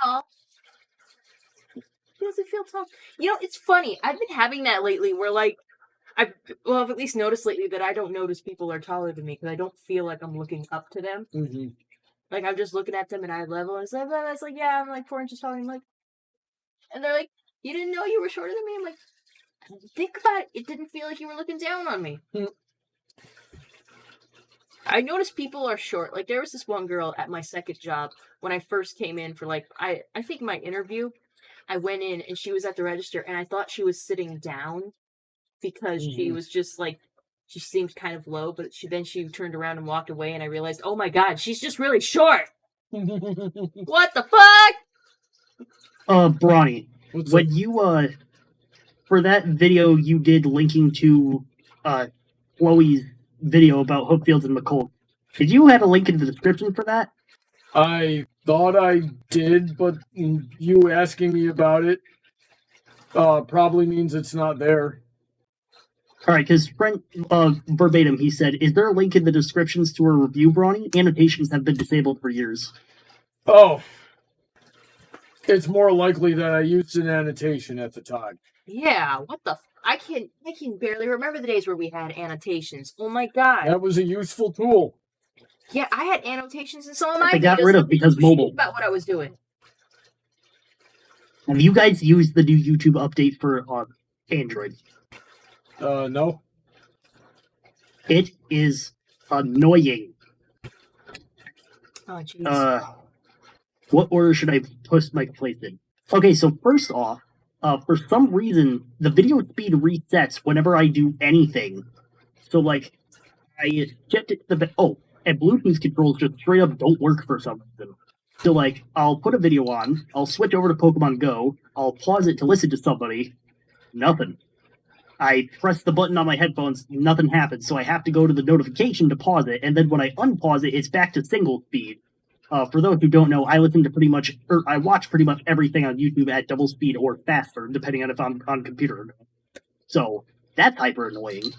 Aw. He doesn't feel tall. You know, it's funny. I've been having that lately where, like, I've at least noticed lately that I don't notice people are taller than me because I don't feel like I'm looking up to them. Mm-hmm. Like, I'm just looking at them at eye level. And it's like, yeah, I'm like 4 inches taller. I'm like, and they're like, you didn't know you were shorter than me? I'm like, think about it. It didn't feel like you were looking down on me. I noticed people are short. Like, there was this one girl at my second job when I first came in for, like, I think my interview. I went in and she was at the register and I thought she was sitting down because she was just like, she seemed kind of low, but then she turned around and walked away and I realized, oh my God, she's just really short. What the fuck? Brawny, when you, for that video you did linking to, Chloe's video about Hookfields and McColt, Did you have a link in the description for that? I thought I did, but you asking me about it probably means it's not there. All right, because verbatim, he said, "Is there a link in the descriptions to a review, Brawny? Annotations have been disabled for years." Oh, it's more likely that I used an annotation at the time. Yeah, what the? I can barely remember the days where we had annotations. Oh my god. That was a useful tool. Yeah, I had annotations in some of my They got videos rid of that didn't because do shit mobile. about what I was doing. Have you guys used the new YouTube update for Android? No. It is annoying. Oh jeez. What order should I post my complaints in? Okay, so first off, for some reason, the video speed resets whenever I do anything. So, like, I checked it to the... and Bluetooth controls just straight up don't work for some reason. So, like, I'll put a video on, I'll switch over to Pokemon Go, I'll pause it to listen to somebody, nothing. I press the button on my headphones, nothing happens, so I have to go to the notification to pause it, and then when I unpause it, it's back to single speed. For those who don't know, I watch pretty much everything on YouTube at double speed or faster, depending on if I'm on computer or not. So, that's hyper annoying.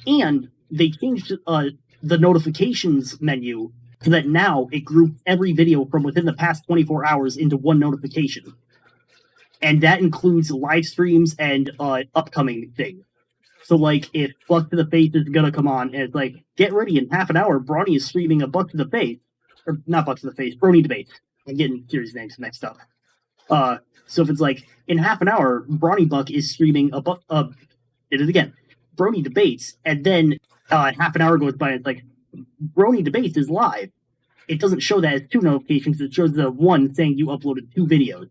And they changed the notifications menu so that now it groups every video from within the past 24 hours into one notification. And that includes live streams and upcoming things. So, like, if Buck to the Face is gonna come on, and it's like, get ready, in half an hour, Brawny is streaming a Buck to the Face. Or, not Buck to the Face, Brony Debates. I'm getting series names mixed up. So if it's like, in half an hour, Brawny Buck is streaming did it again, Brony Debates, and then half an hour goes by, and it's like, Brony Debates is live. It doesn't show that as two notifications, it shows the one saying you uploaded 2 videos.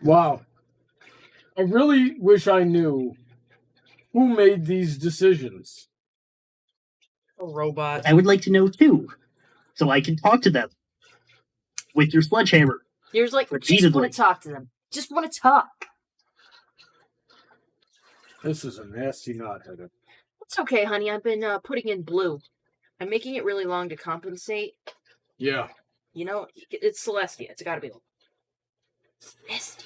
Wow. I really wish I knew who made these decisions. A robot. I would like to know too, so I can talk to them with your sledgehammer. You're just like, just Repeatedly. want to talk to them. Just want to talk. This is a nasty knothead. It's okay, honey. I've been putting in blue. I'm making it really long to compensate. Yeah. You know, it's Celestia. It's got to be Celestia.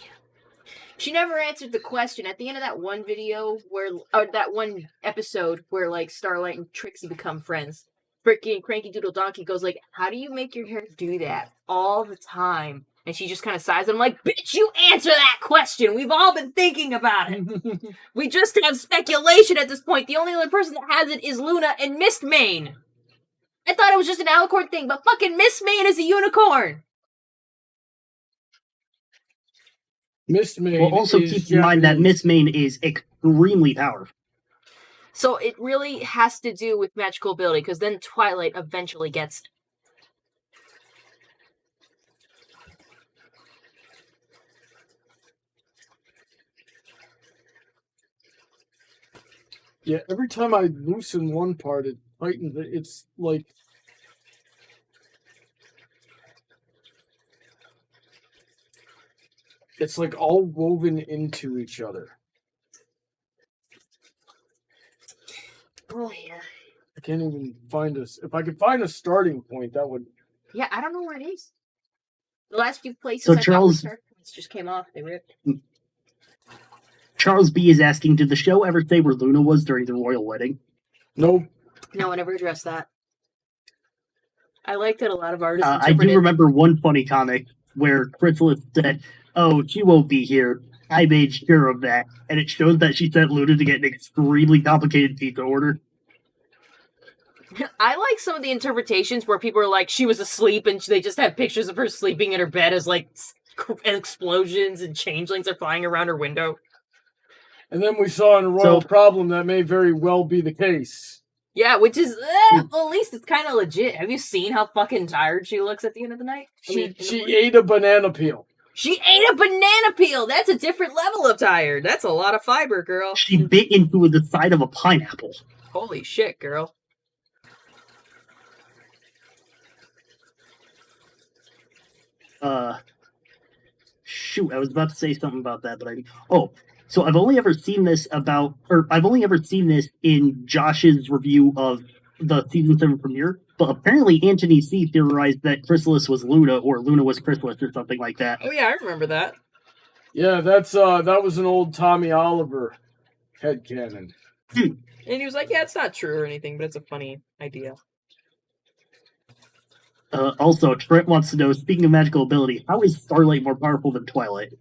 She never answered the question at the end of that one video where, or that one episode where, like, Starlight and Trixie become friends. Freaking Cranky Doodle Donkey goes like, how do you make your hair do that all the time? And she just kind of sighs. I'm like, bitch, you answer that question. We've all been thinking about it. We just have speculation at this point. The only other person that has it is Luna and Mistmane. I thought it was just an alicorn thing, but fucking Mistmane is a unicorn. Mistmane. Well, also keep in mind that Mistmane is extremely powerful. So it really has to do with magical ability, because then Twilight eventually gets it. Yeah, every time I loosen one part, it tightens it. It's like... It's like all woven into each other. Oh, yeah. I can't even find us. If I could find a starting point, that would... Yeah, I don't know where it is. The last few places So I Charles- thought were start points just came off. They ripped. Charles B is asking, did the show ever say where Luna was during the royal wedding? Nope. No one ever addressed that. I like that a lot of artists I do remember one funny comic where Chrysalis said, oh, she won't be here. I made sure of that. And it shows that she sent Luna to get an extremely complicated pizza order. I like some of the interpretations where people are like, she was asleep and they just have pictures of her sleeping in her bed as like explosions and changelings are flying around her window. And then we saw in a Royal Problem that may very well be the case. Yeah, which is, well, at least it's kind of legit. Have you seen how fucking tired she looks at the end of the night? She ate a banana peel. She ate a banana peel! That's a different level of tired. That's a lot of fiber, girl. She bit into the side of a pineapple. Holy shit, girl. Shoot, I was about to say something about that, but so I've only ever seen this in Josh's review of the season 7 premiere, but apparently Anthony C theorized that Chrysalis was Luna, or Luna was Chrysalis, or something like that. Oh yeah, I remember that. Yeah, that was an old Tommy Oliver headcanon. And he was like, yeah, it's not true or anything, but it's a funny idea. Also, Trent wants to know, speaking of magical ability, how is Starlight more powerful than Twilight?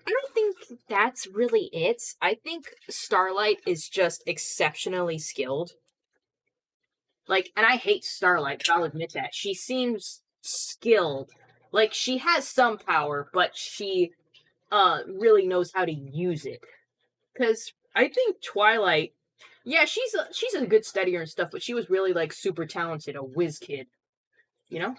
I don't think that's really it. I think Starlight is just exceptionally skilled. Like, and I hate Starlight, but I'll admit that. She seems skilled. Like, she has some power, but she really knows how to use it. Because I think Twilight, yeah, she's a good studier and stuff, but she was really, like, super talented, a whiz kid. You know?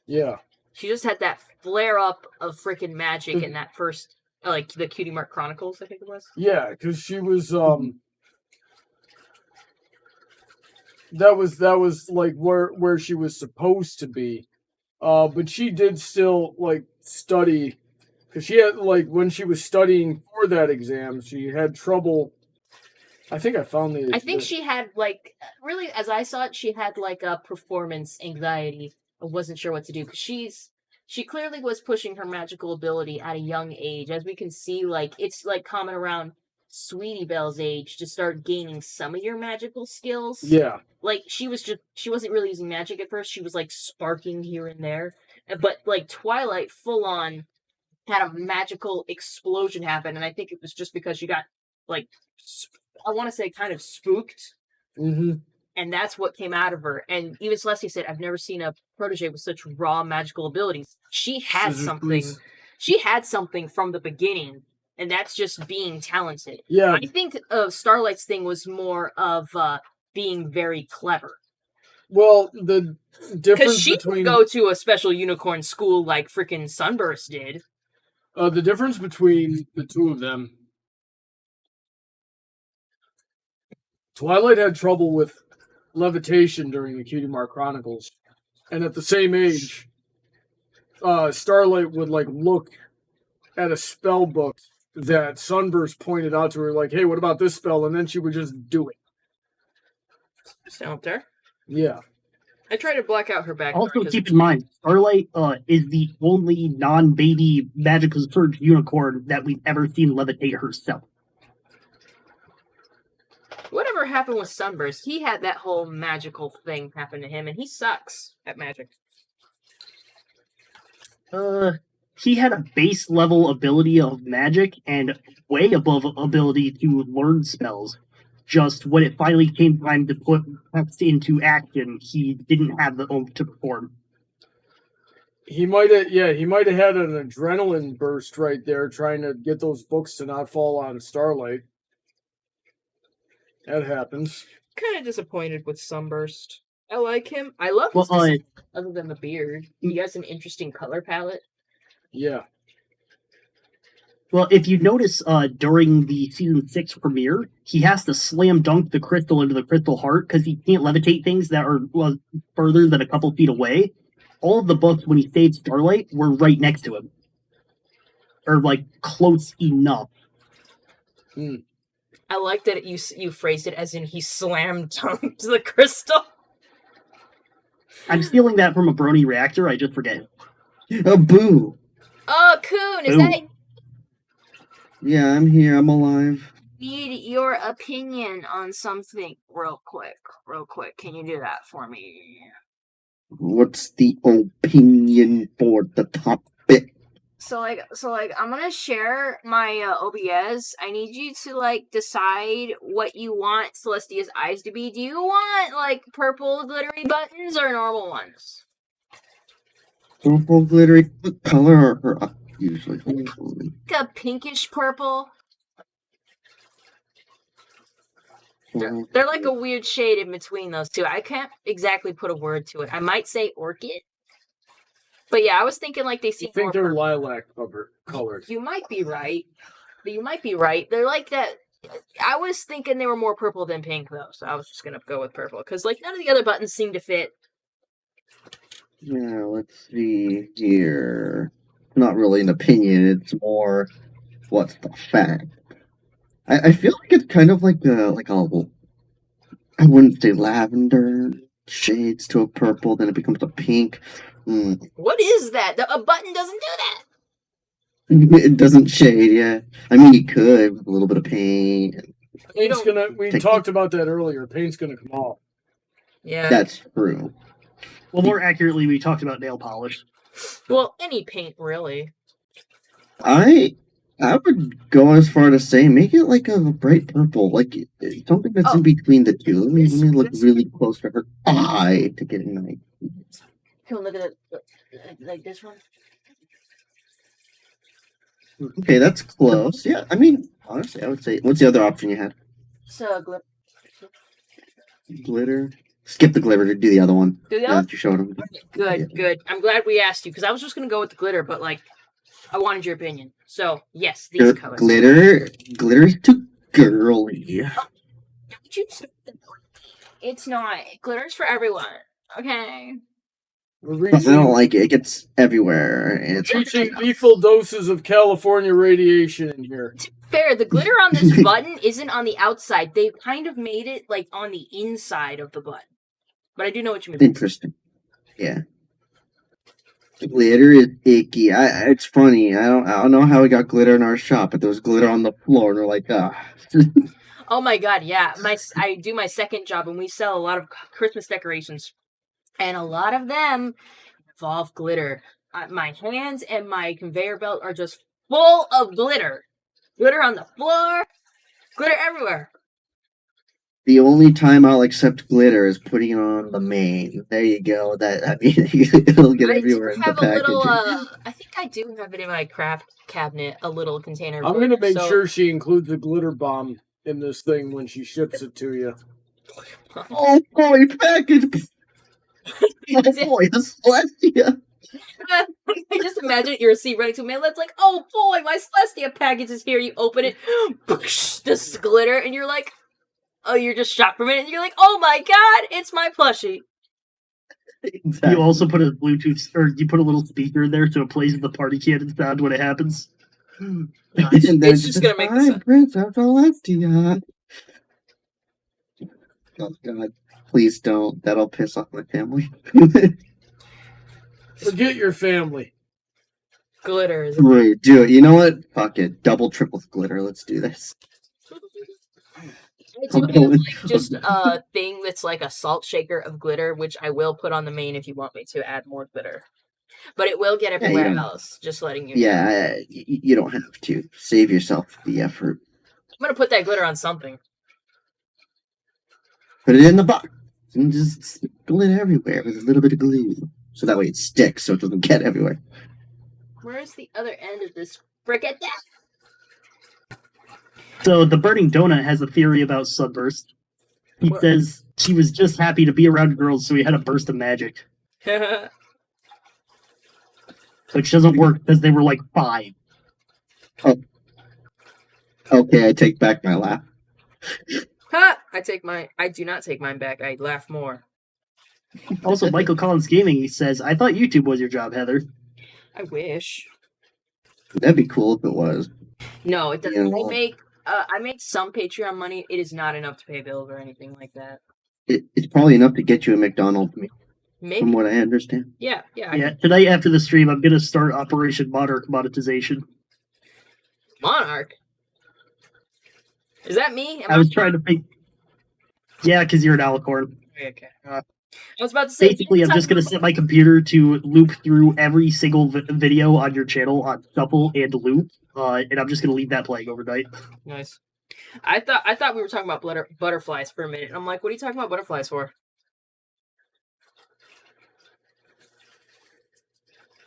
Yeah. She just had that flare up of freaking magic in that first, like, the Cutie Mark Chronicles, I think it was. Yeah, because she was that was like where she was supposed to be, but she did still like study, because she had, like, when she was studying for that exam, she had trouble. I think I found the. I think she had, like, really, as I saw it, she had, like, a performance anxiety. I wasn't sure what to do, because she clearly was pushing her magical ability at a young age. As we can see, like, it's, like, common around Sweetie Belle's age to start gaining some of your magical skills. Yeah. Like, she wasn't really using magic at first. She was, like, sparking here and there. But, like, Twilight full-on had a magical explosion happen, and I think it was just because she got, like, I want to say kind of spooked. Mm-hmm. And that's what came out of her. And even Celestia said, I've never seen a protege with such raw magical abilities. She had something. Please. She had something from the beginning, and that's just being talented. Yeah. I think Starlight's thing was more of being very clever. Well, the difference Because she between didn't go to a special unicorn school like freaking Sunburst did. the difference between the two of them, Twilight had trouble with levitation during the Cutie Mark Chronicles, and at the same age, Starlight would, like, look at a spell book that Sunburst pointed out to her, like, hey, what about this spell? And then she would just do it. Just out there. Yeah. I tried to black out her background. Also, keep in mind, Starlight is the only non-baby magical surge unicorn that we've ever seen levitate herself. Whatever happened with Sunburst, he had that whole magical thing happen to him, and he sucks at magic. He had a base level ability of magic and way above ability to learn spells. Just when it finally came time to put text into action, he didn't have the oomph to perform. He might have had an adrenaline burst right there trying to get those books to not fall on Starlight. That happens. Kind of disappointed with Sunburst. I like him. I love his design, other than the beard. He has an interesting color palette. Yeah. Well, if you notice, during the season 6 premiere, he has to slam dunk the crystal into the crystal heart because he can't levitate things that are further than a couple feet away. All of the books, when he saved Starlight, were right next to him. Or, like, close enough. I like that you phrased it as in he slam dunked the crystal. I'm stealing that from a Brony Reactor, I just forget. Boo! Oh, Coon, is Boo. that Yeah, I'm here. I'm alive. need your opinion on something real quick? Real quick. Can you do that for me? What's the opinion for the topic? So I'm gonna share my OBS. I need you to, like, decide what you want Celestia's eyes to be. Do you want, like, purple glittery buttons or normal ones? Purple glittery. What color are her eyes usually? Hopefully. Like a pinkish purple. They're like a weird shade in between those two. I can't exactly put a word to it. I might say orchid. But yeah, I was thinking like they I seem think more they're purple. lilac colored. You might be right. But you might be right. They're like that. I was thinking they were more purple than pink, though. So I was just going to go with purple. Because, like, none of the other buttons seem to fit. Yeah, let's see here. Not really an opinion. It's more what's the fact. I feel like it's kind of like a I wouldn't say lavender. Shades to a purple, then it becomes a pink. What is that? A button doesn't do that. It doesn't shade, yeah. I mean, you could with a little bit of paint. Paint's gonna. We talked about that earlier. Paint's gonna come off. Yeah. That's true. Well, more accurately, we talked about nail polish. Well, any paint really. I would go as far to say make it like a bright purple, like something that's in between the two. Let me look really close to her eye to get a nice. Can we look at it like this one? Okay, that's close. Yeah, I mean, honestly, I would say. What's the other option you had? So Glitter. Skip the glitter to do the other one. Do the Yeah, other? that you showed him. Good. I'm glad we asked you because I was just gonna go with the glitter, but like, I wanted your opinion. So yes, these colors. Glitter is too girly. It's not. Glitter's for everyone. Okay. We're I reaching, don't like it. It gets everywhere, and it's reaching lethal doses of California radiation in here. Fair, the glitter on this button isn't on the outside. They kind of made it like on the inside of the button. But I do know what you mean. interesting. Yeah. Glitter is icky. It's funny. I don't know how we got glitter in our shop, but there was glitter on the floor, and we're like, ah. Oh my god, yeah. I do my second job, and we sell a lot of Christmas decorations, and a lot of them involve glitter. My hands and my conveyor belt are just full of glitter. Glitter on the floor, glitter everywhere. The only time I'll accept glitter is putting it on the main. There you go. It'll get everywhere in the packaging. I think I do have it in my craft cabinet, a little container. I'm gonna make sure she includes a glitter bomb in this thing when she ships it to you. Oh boy, package! Oh boy, that's Celestia. I just imagine your receipt running to mail. It's like, oh boy, my Celestia package is here. You open it, this glitter, and you're like, oh, you're just shocked for a minute, and you're like, oh my god, it's my plushie. Exactly. You also put a Bluetooth, or you put a little speaker in there so it plays the party cannon sound when it happens. It's just gonna make the sound. Prince of Celestia. Oh god, please don't. That'll piss off my family. Forget your family. Glitter is Wait, do it. You know what? Fuck it. Double, triple glitter. Let's do this. I do have, like, just a thing that's like a salt shaker of glitter, which I will put on the main if you want me to add more glitter. But it will get everywhere else, just letting you know. Yeah, you don't have to. Save yourself the effort. I'm gonna put that glitter on something. Put it in the box. And just stick glitter everywhere with a little bit of glue. So that way it sticks so it doesn't get everywhere. Where's the other end of this frickin' thing? So the burning donut has a theory about sunburst. He says she was just happy to be around girls, so he had a burst of magic. Which doesn't work because they were like 5. Oh. Okay, I take back my laugh. Ha! I do not take mine back. I laugh more. Also, Michael Collins Gaming, he says, I thought YouTube was your job, Heather. I wish. That'd be cool if it was. No, it doesn't. Yeah. I make some Patreon money. It is not enough to pay bills or anything like that. It's probably enough to get you a McDonald's meal, Maybe. from what I understand. Yeah. Yeah, tonight after the stream, I'm going to start Operation Monarch monetization. Monarch? Is that me? I was trying to think. Yeah, because you're an alicorn. Okay. I was about to say. Basically, I'm just going to set my computer to loop through every single video on your channel on shuffle and loop, and I'm just going to leave that playing overnight. Nice. I thought we were talking about butterflies for a minute. And I'm like, what are you talking about butterflies for?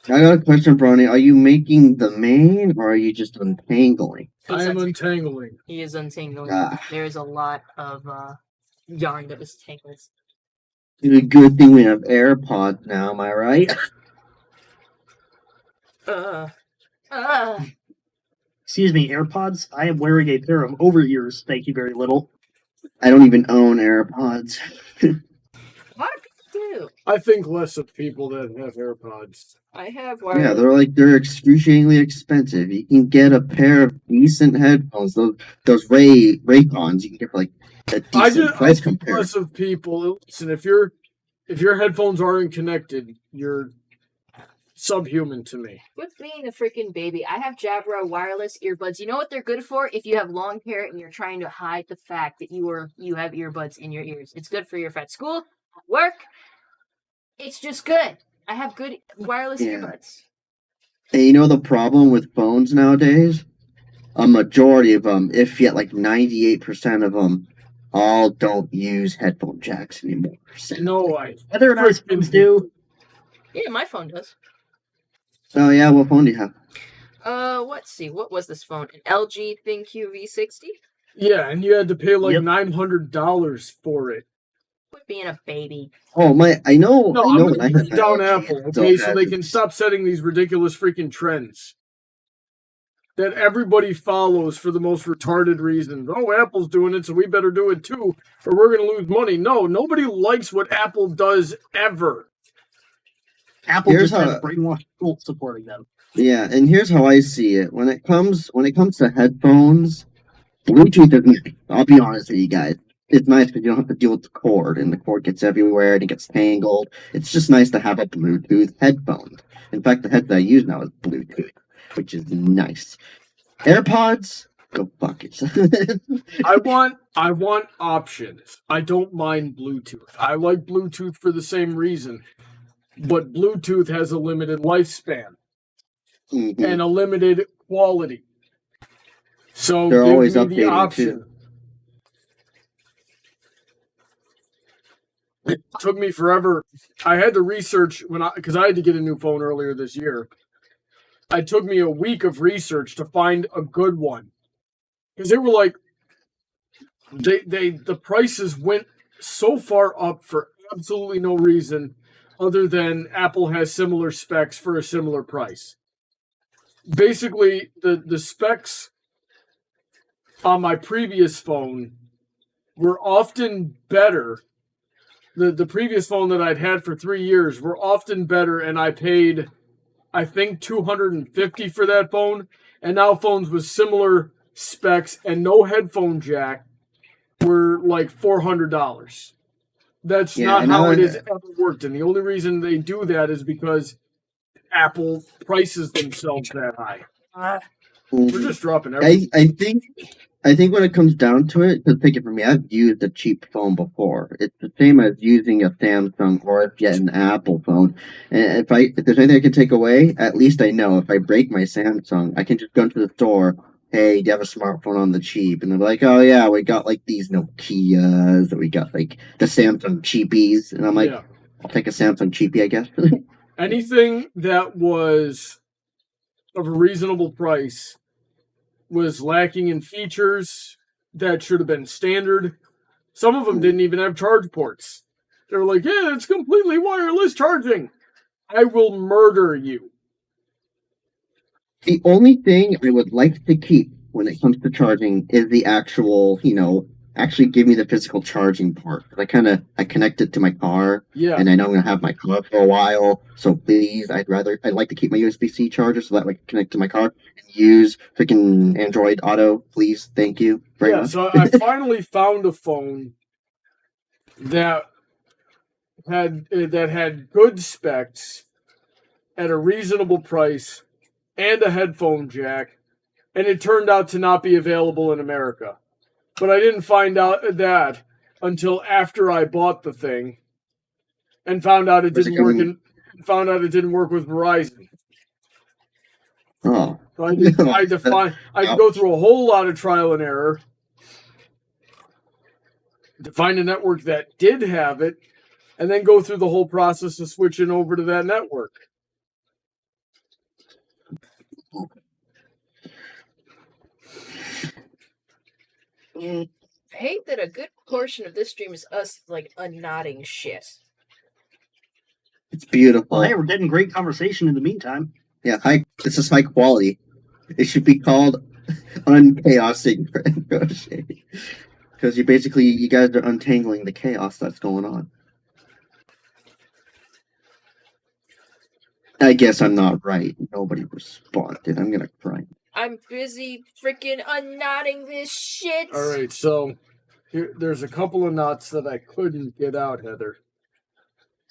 I got a question, Bronny. Are you making the main, or are you just untangling? I am untangling. He is untangling. Ah. There's a lot of yarn that is tangled. It's a good thing we have AirPods now, am I right? Excuse me, AirPods? I am wearing a pair of over-ears, thank you very little. I don't even own AirPods. A lot of people do. I think less of people that have AirPods. I have Yeah, they're excruciatingly expensive. You can get a pair of decent headphones. Those Raycons you can get for like a I decent just price I think compared. less of people. Listen, if your headphones aren't connected, you're subhuman to me. Quit being a freaking baby. I have Jabra wireless earbuds. You know what they're good for? If you have long hair and you're trying to hide the fact that you have earbuds in your ears. It's good for your at school, at work. It's just good. I have good wireless earbuds. And you know the problem with phones nowadays? A majority of them, if yet like 98% of them, all don't use headphone jacks anymore. No, Other iPhones do. Yeah, my phone does. Oh yeah, what phone do you have? Let's see. What was this phone? An LG ThinQ V60? Yeah, and you had to pay like Yep. $900 for it. Quit being a baby. Oh my, I know. No, I I'm know gonna when I bring had down that, Apple, so okay, so they bad. can stop setting these ridiculous freaking trends that everybody follows for the most retarded reasons. Oh, Apple's doing it, so we better do it too, or we're gonna lose money. No, nobody likes what Apple does ever. Apple Here's just has how- brainwashed people supporting them. Yeah, and here's how I see it. When it comes to headphones, Bluetooth isn't. I'll be honest with you guys. It's nice because you don't have to deal with the cord, and the cord gets everywhere and it gets tangled. It's just nice to have a Bluetooth headphone. In fact, the headset I use now is Bluetooth, which is nice. AirPods, go fuck it. I want options. I don't mind Bluetooth. I like Bluetooth for the same reason. But Bluetooth has a limited lifespan Mhm. and a limited quality. So They're give always me the updating, option. too. It took me forever. I had to research because I had to get a new phone earlier this year. It took me a week of research to find a good one. Because they were like, the prices went so far up for absolutely no reason other than Apple has similar specs for a similar price. Basically, the specs on my previous phone were often better. The previous phone that I'd had for 3 years were often better, and I paid, I think, $250 for that phone. And now phones with similar specs and no headphone jack were like $400. That's not how it has ever worked. And the only reason they do that is because Apple prices themselves that high. We're just dropping everything. I think when it comes down to it, because take it from me, I've used a cheap phone before. It's the same as using a Samsung or if yet an Apple phone. And if there's anything I can take away, at least I know if I break my Samsung, I can just go into the store. Hey, do you have a smartphone on the cheap? And they're like, oh yeah, we got like these Nokias, or we got like the Samsung cheapies. And I'm like, yeah. I'll take a Samsung cheapie, I guess. Anything that was of a reasonable price was lacking in features that should have been standard. Some of them didn't even have charge ports. They were like, yeah, it's completely wireless charging. I will murder you. The only thing I would like to keep when it comes to charging is the actual, actually give me the physical charging part. I connect it to my car, and I know I'm going to have my car for a while, so please, I'd like to keep my USB-C charger so that way I can connect to my car and use freaking Android Auto, please, thank you very much. So I finally found a phone that had good specs at a reasonable price and a headphone jack, and it turned out to not be available in America. But I didn't find out that until after I bought the thing and found out it didn't work with Verizon. Oh. So I had to go through a whole lot of trial and error to find a network that did have it, and then go through the whole process of switching over to that network. I hate that a good portion of this stream is us nodding shit. It's beautiful. Well, hey, we're getting great conversation in the meantime. Yeah, this is high quality. It should be called unchaosing crochet. Because you guys are untangling the chaos that's going on. I guess I'm not right. Nobody responded. I'm gonna cry. I'm busy freaking unknotting this shit. All right, so there's a couple of knots that I couldn't get out, Heather,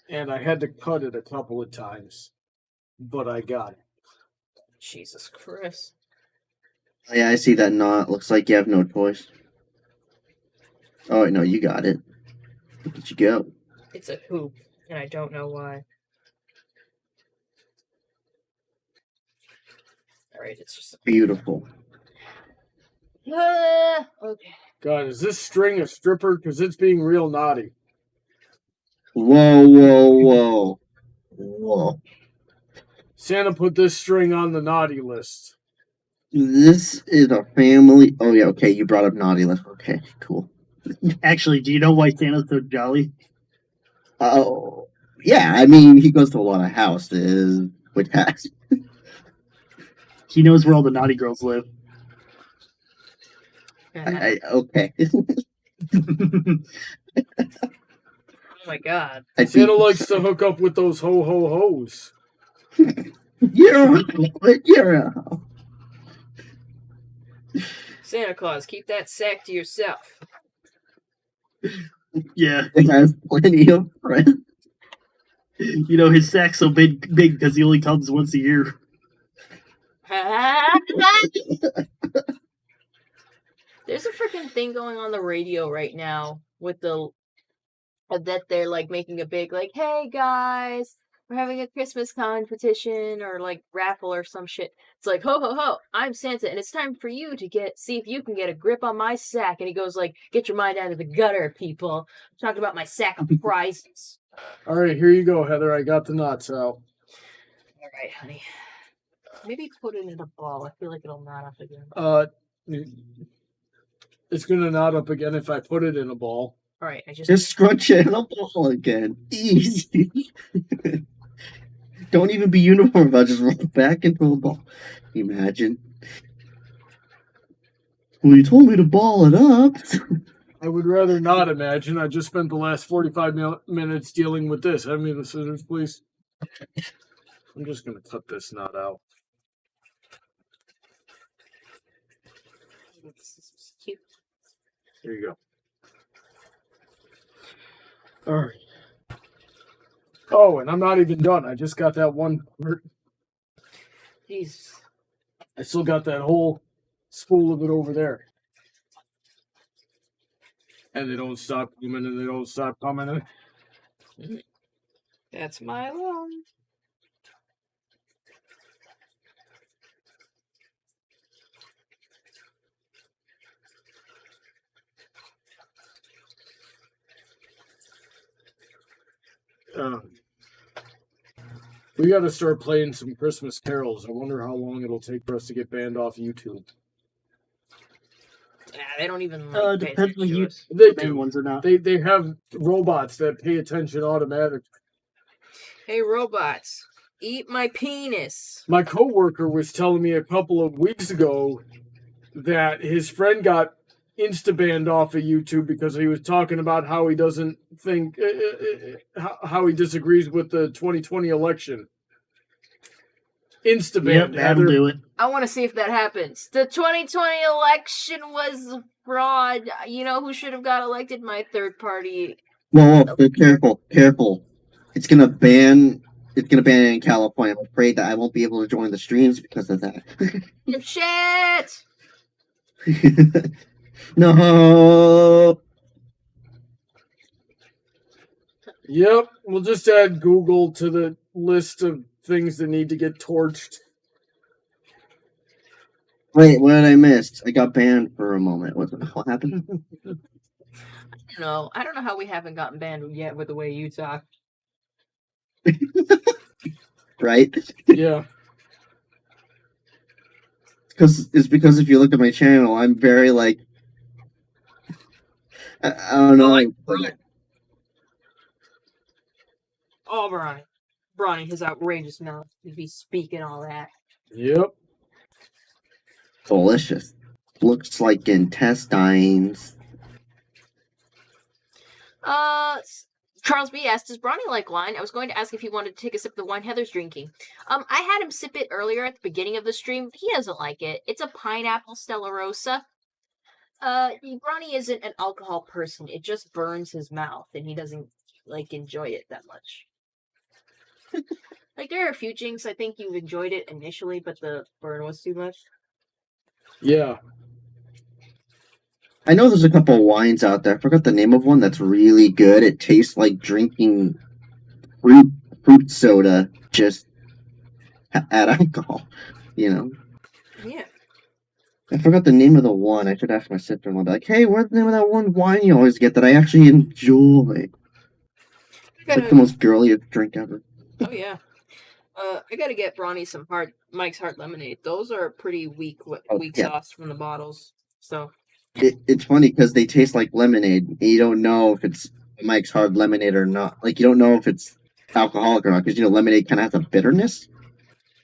and I had to cut it a couple of times, but I got it. Jesus Christ. Yeah, I see that knot. Looks like you have no choice. Oh, no, you got it. Look at you go. It's a hoop, and I don't know why. Alright, it's just... Beautiful. Okay. God, is this string a stripper? Because it's being real naughty. Whoa, whoa, whoa. Whoa. Santa put this string on the naughty list. This is a family... Oh, yeah, okay, you brought up naughty list. Okay, cool. Actually, do you know why Santa's so jolly? Oh, yeah, I mean, he goes to a lot of houses, which has... He knows where all the naughty girls live. Okay. Oh my god. I Santa think- likes to hook up with those ho-ho-hos. You're Santa Claus, keep that sack to yourself. Yeah. He has plenty of friends. You know, his sack's so big because he only comes once a year. There's a freaking thing going on the radio right now with the that they're like making a big like, hey guys, we're having a Christmas competition or like raffle or some shit. It's like, ho ho ho, I'm Santa and it's time for you to see if you can get a grip on my sack. And he goes like, get your mind out of the gutter, people. I'm talking about my sack of prizes. All right, here you go, Heather. I got the knots out. All right, honey. Maybe put it in a ball. I feel like it'll knot up again. It's gonna knot up again if I put it in a ball. All right, I Just scrunch it in a ball again. Easy. Don't even be uniform about it. Just roll back into a ball. Imagine. Well, you told me to ball it up. I would rather not imagine. I just spent the last 45 minutes dealing with this. Hand me the scissors, please. I'm just gonna cut this knot out. This is cute. There you go. All right. Oh, and I'm not even done. I just got that one part. Jesus. I still got that whole spool of it over there. And they don't stop coming and they don't stop coming. That's my alarm. We got to start playing some Christmas carols. I wonder how long it'll take for us to get banned off YouTube. Yeah, they don't even like pay Depends when attention to you us. They big do. ones or not. They have robots that pay attention automatically. Hey, robots, eat my penis. My coworker was telling me a couple of weeks ago that his friend got insta-banned off of YouTube because he was talking about how he doesn't think, how he disagrees with the 2020 election. Insta-banned. Yep, that'll do it. I want to see if that happens. The 2020 election was fraud. You know who should have got elected? My third party. Whoa, be careful, careful. It's gonna ban it in California. I'm afraid that I won't be able to join the streams because of that. Shit! No. Yep, we'll just add Google to the list of things that need to get torched. Wait, what did I miss? I got banned for a moment. What happened? I don't know how we haven't gotten banned yet with the way you talk. Right? Yeah. It's because if you look at my channel, I'm very like I don't know. Oh, Bronny, his outrageous mouth. He'd be speaking all that. Yep. Delicious. Looks like intestines. Charles B asked, does Bronny like wine? I was going to ask if he wanted to take a sip of the wine Heather's drinking. I had him sip it earlier at the beginning of the stream. He doesn't like it. It's a pineapple Stella Rosa. Bronny isn't an alcohol person. It just burns his mouth, and he doesn't, enjoy it that much. There are a few drinks I think you've enjoyed it initially, but the burn was too much. Yeah. I know there's a couple of wines out there. I forgot the name of one that's really good. It tastes like drinking fruit soda, just add alcohol, Yeah. I forgot the name of the one. I should ask my sister-in-law, like, hey, what's the name of that one wine you always get that I actually enjoy? It's like the most girliest drink ever. Oh, yeah. I gotta get Bronny some Mike's Hard Lemonade. Those are pretty weak sauce from the bottles. So it's funny because they taste like lemonade. And you don't know if it's Mike's Hard Lemonade or not. You don't know if it's alcoholic or not because lemonade kind of has a bitterness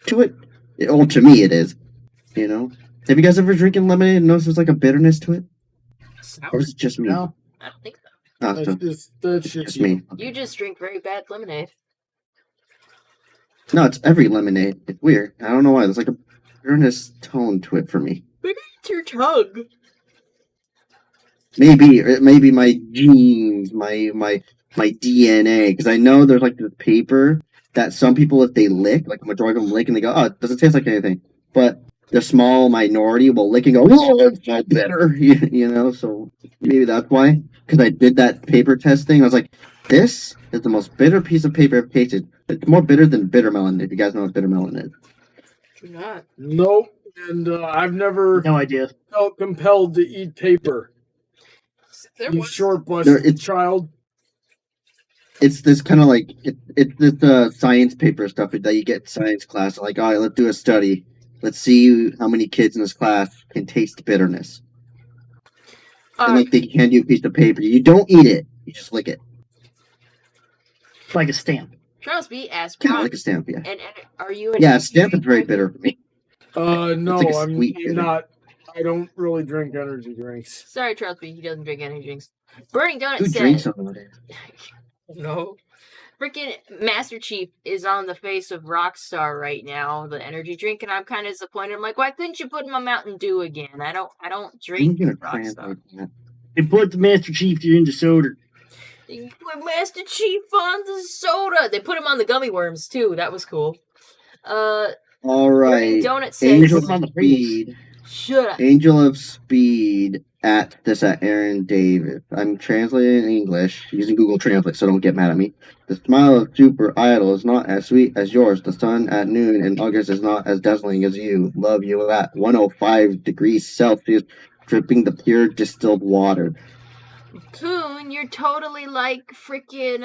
to it. Well, to me, it is. Have you guys ever drinking lemonade and noticed there's a bitterness to it? Or is it just me? No. I don't think so. Oh, so That's just me. You just drink very bad lemonade. No, it's every lemonade. It's weird. I don't know why. There's a bitterness tone to it for me. Maybe it's your tongue. Maybe my genes, my DNA. Because I know there's this paper that some people, if they lick, a majority of them lick and they go, oh, it doesn't taste like anything. But the small minority will lick and go, oh, it's so bitter. So maybe that's why. Because I did that paper test thing. I was like, this is the most bitter piece of paper I've tasted. It's more bitter than bitter melon, if you guys know what bitter melon is. Do not. Nope. And I've never No idea. felt compelled to eat paper. You short-busted child. It's this kind of it's this science paper stuff that you get in science class. All right, let's do a study. Let's see how many kids in this class can taste bitterness. And they hand you a piece of paper. You don't eat it. You just lick it. Like a stamp. Charles B asked, Kind of like a stamp, yeah. And are you? A stamp is very bitter for me. No, It's I'm sweet bitter. not. I don't really drink energy drinks. Sorry, Charles B. He doesn't drink any drinks. Burning Donut Who said, drinks them nowadays? No. Freaking Master Chief is on the face of Rockstar right now, the energy drink, and I'm kind of disappointed. I'm like, why couldn't you put in my Mountain Dew again? I don't drink Rockstar. They put the Master Chief into soda. They put Master Chief on the soda. They put him on the gummy worms too. That was cool. All right. Donut says, Angel of Speed. Shut up. Angel of Speed at Aaron Davis. I'm translating in English using Google Translate, so don't get mad at me. The smile of Super Idol is not as sweet as yours. The sun at noon in August is not as dazzling as you. Love you at 105 degrees Celsius, dripping the pure distilled water. Coon, you're totally freaking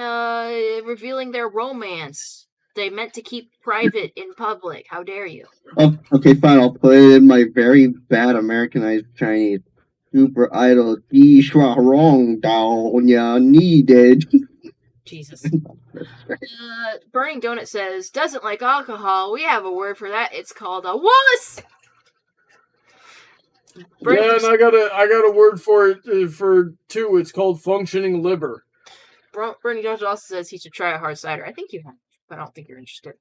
revealing their romance. They meant to keep private in public. How dare you? Oh, okay, fine. I'll put it in my very bad Americanized Chinese. Super Idol, wrong down ya needed. Jesus. Burning Donut says, doesn't like alcohol. We have a word for that. It's called a wuss. Yeah, and I got a word for it for two. It's called functioning liver. Burning Donut also says he should try a hard cider. I think you have, but I don't think you're interested.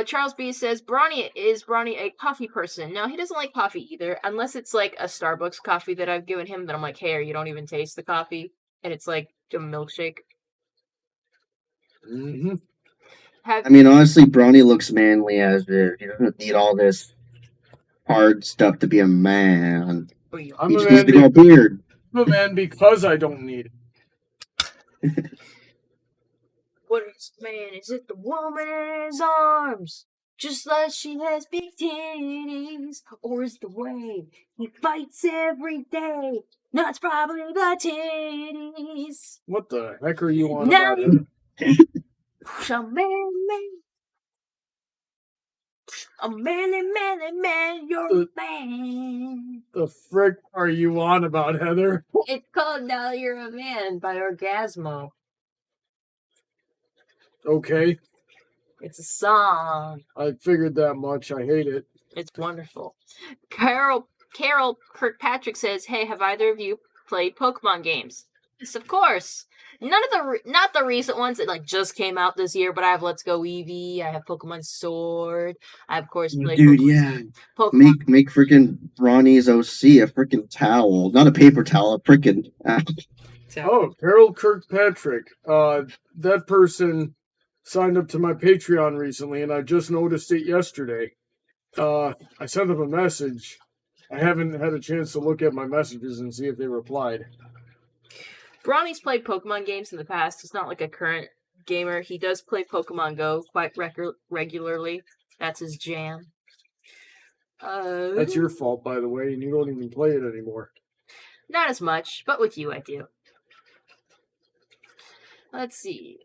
Charles B says, is Bronny a coffee person? No, he doesn't like coffee either, unless it's a Starbucks coffee that I've given him that I'm like, hey, you don't even taste the coffee, and it's like a milkshake. Mm-hmm. Honestly, Bronny looks manly as if he doesn't need all this hard stuff to be a man. I'm he a just man needs to grow a beard. I'm a man because I don't need it. What is man? Is it the woman's arms? Just like she has big titties. Or is the way he fights every day? No, it's probably the titties. What the heck are you on Now about? a man, you're a man. The frick are you on about, Heather? It's called Now You're a Man by Orgasmo. Okay, It's a song. I figured that much. I hate it. It's wonderful. Carol Kirkpatrick says, hey, have either of you played Pokemon games? Yes, of course. None of not the recent ones that like just came out this year, but I have Let's Go Eevee, I have Pokemon Sword, I of course played Dude, yeah. Pokemon. Make freaking Ronnie's OC a freaking towel. Not a paper towel, a freaking Oh, Carol Kirkpatrick. That person signed up to my Patreon recently, and I just noticed it yesterday. I sent them a message. I haven't had a chance to look at my messages and see if they replied. Bronny's played Pokemon games in the past. He's not like a current gamer. He does play Pokemon Go quite regularly. That's his jam. That's your fault, by the way, and you don't even play it anymore. Not as much, but with you I do. Let's see.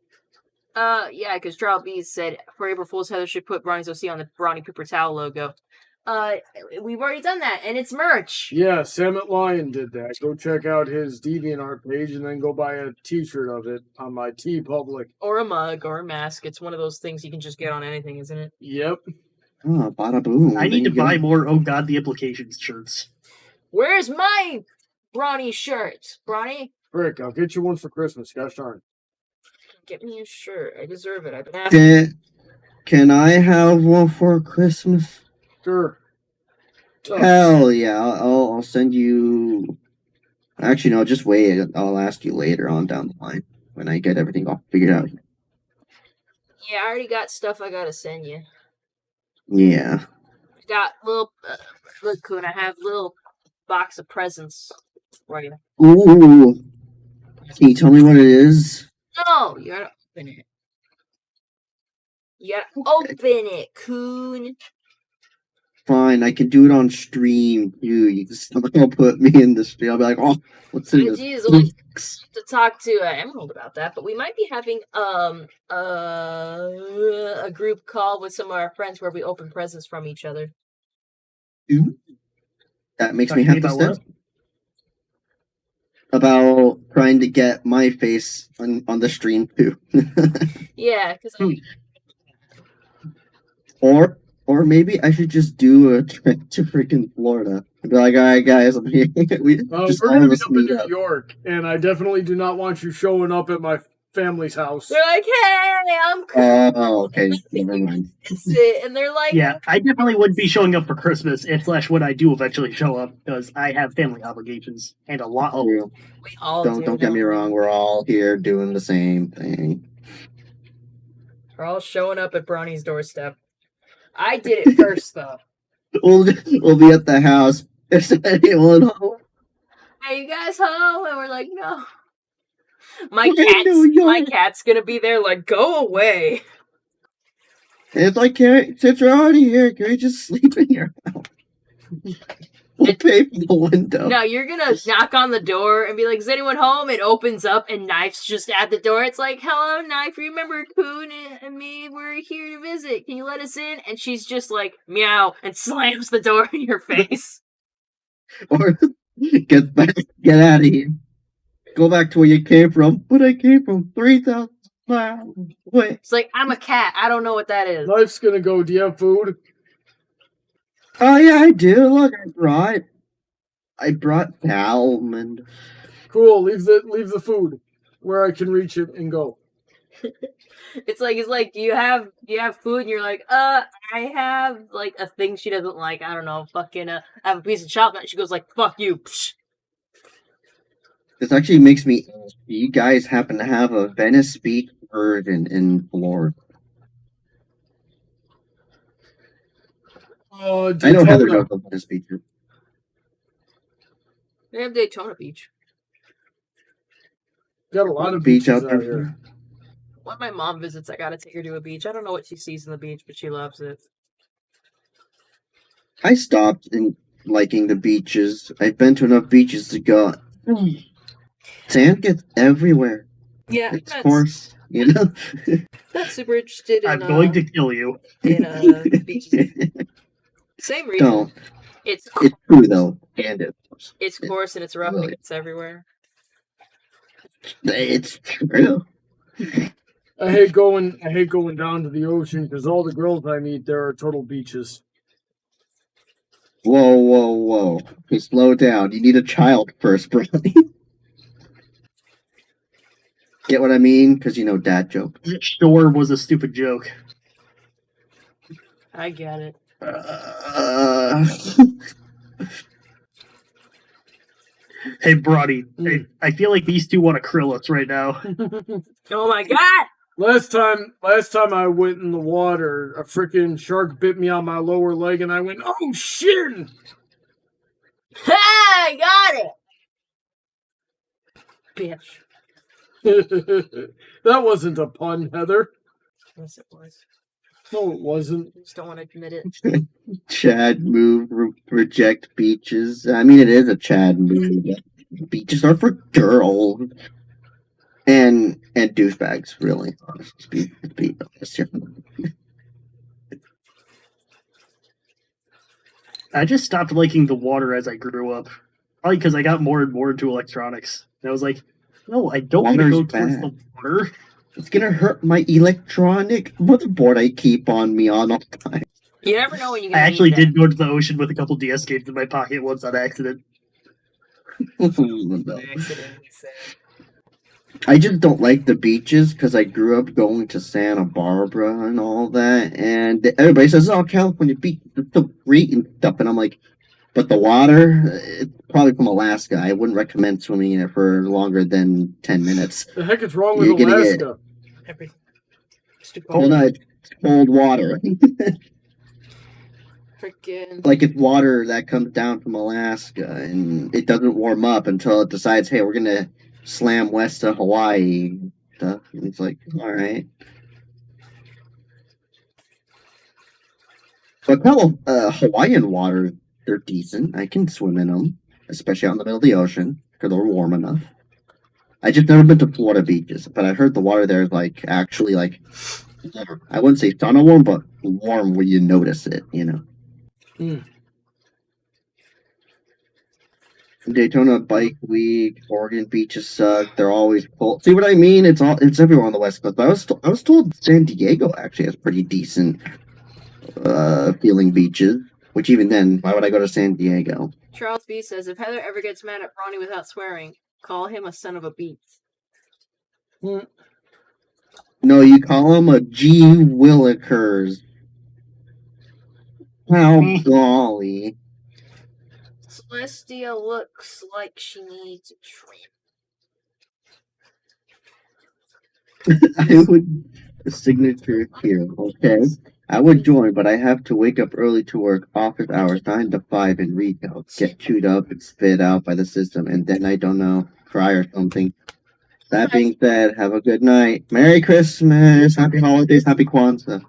Yeah, because Trial Bees said for April Fool's, Heather should put Bronny's OC on the Bronny Paper Towel logo. We've already done that, and it's merch. Yeah, Samet Lion did that. Go check out his DeviantArt page, and then go buy a T-shirt of it on my TeePublic. Or a mug, or a mask. It's one of those things you can just get on anything, isn't it? Yep. oh, bada boom. I need There to you buy go. more Oh God, the Implications shirts. Where's my Bronny shirt? Bronny, Frick, I'll get you one for Christmas. Gosh darn. get me a shirt. I deserve it. I've been asking. Can I have one for Christmas? Sure. Oh, Hell yeah! I'll send you. Actually, no. Just wait. I'll ask you later on down the line when I get everything all figured out. Yeah, I already got stuff I gotta send you. Yeah. I got little, look, Coon, I have little box of presents for you. Ooh. Can you tell me what it is? No, you gotta open it. You gotta open it, Coon. Fine, I can do it on stream. You just don't put me in the stream. I'll be like, oh, what's in this? Geez, we'll have to talk to Emerald about that, but we might be having a group call with some of our friends where we open presents from each other. That makes Talking me have to about step. About trying to get my face on the stream too. Yeah, because Or maybe I should just do a trip to freaking Florida. And be like, all right, guys, I'm here. We just we're all gonna of be us up in meet New up. York, and I definitely do not want you showing up at my family's house. they're like, "Hey, I'm cool." Oh, okay. Never mind. And they're like, Yeah, I definitely wouldn't be showing up for Christmas, / when I do eventually show up, because I have family obligations and a lot of True. we all Don't get me wrong. We're all here doing the same thing. We're all showing up at Bronny's doorstep. I did it first, though. We'll be at the house. Is anyone home? Hey, you guys home? And we're like, no. My We're in New York. cat's gonna be there. Like, go away. And it's like, since we're already here, can we just sleep in your house? We'll pay for the window. No, you're gonna knock on the door and be like, is anyone home? It opens up and Knife's just at the door. It's like, hello, Knife. Remember Coon and me? We're here to visit. Can you let us in? And she's just like, meow, and slams the door in your face. Or get out of here. Go back to where you came from. But I came from 3,000 miles away. It's like, I'm a cat. I don't know what that is. Life's gonna go. Do you have food? Oh yeah, I do. Look, I brought salmon. Cool. Leave the food where I can reach it and go. It's like, do you have food? And you're like, I have like a thing she doesn't like. I don't know, fucking I have a piece of chocolate. She goes like, fuck you. Psh. This actually makes me. You guys happen to have a Venice Beach version in Florida? I know Heather knows the Venice Beach. They have Daytona Beach. Got a lot of Beach beaches out out there. here. When my mom visits, I gotta take her to a beach. I don't know what she sees in the beach, but she loves it. I stopped in liking the beaches. I've been to enough beaches to go. Sand gets everywhere. Yeah, It's coarse, you know. not super interested in. I'm going to kill you. in beaches. Same reason. Don't. It's It's true though, and it's coarse and it's rough and it's everywhere. it's true. I hate going down to the ocean because all the girls I meet there are total beaches. Whoa! Okay, slow down. You need a child first, bro. Get what I mean? Because dad joke. Sure was a stupid joke. I get it. Hey, Brody. Hey, I feel like these two want to krill us right now. Oh my god! Last time I went in the water, a freaking shark bit me on my lower leg, and I went, "Oh shit!" Hey, got it! Bitch. That wasn't a pun, Heather. Yes, it was. No, it wasn't. Just don't want to admit it. Chad move, reject beaches. I mean, it is a Chad move. Beaches are for girls. And douchebags, really. Let's be honest here. I just stopped liking the water as I grew up. Probably because I got more and more into electronics. And I was like, no, I don't want to go Water's towards bad. the water. It's gonna hurt my electronic motherboard I keep on me all the time. You never know when you're I gonna actually need did go to the ocean with a couple DS games in my pocket once on accident. that. Accident, he said. I just don't like the beaches because I grew up going to Santa Barbara and all that, and everybody says, "Oh, California beach is so great and stuff," and I'm like, "But the water, it's probably from Alaska. I wouldn't recommend swimming in it for longer than 10 minutes." The heck is wrong with You're gonna get- Alaska? Everything. Stupid. Well, no, it's cold water. Freaking. Like it's water that comes down from Alaska, and it doesn't warm up until it decides, "Hey, we're gonna slam west of Hawaii." Stuff. And it's like, all right. But Hawaiian water, they're decent. I can swim in them, especially out in the middle of the ocean because they're warm enough. I just never been to Florida beaches, but I heard the water there is actually warm. I wouldn't say sauna warm, but warm where you notice it. Daytona Bike Week, Oregon beaches suck. They're always full. See what I mean? It's everywhere on the West Coast. But I was told San Diego actually has pretty decent feeling beaches. Which even then, why would I go to San Diego? Charles B says, if Heather ever gets mad at Ronnie without swearing, call him a son of a beast. No, you call him a G. Willikers. How golly. Celestia looks like she needs a trim. I would signature here, okay? I would join, but I have to wake up early to work office hours 9 to 5 in retail, get chewed up and spit out by the system, and then I don't know, cry or something. That being said, have a good night. Merry Christmas, Happy Holidays, Happy Kwanzaa.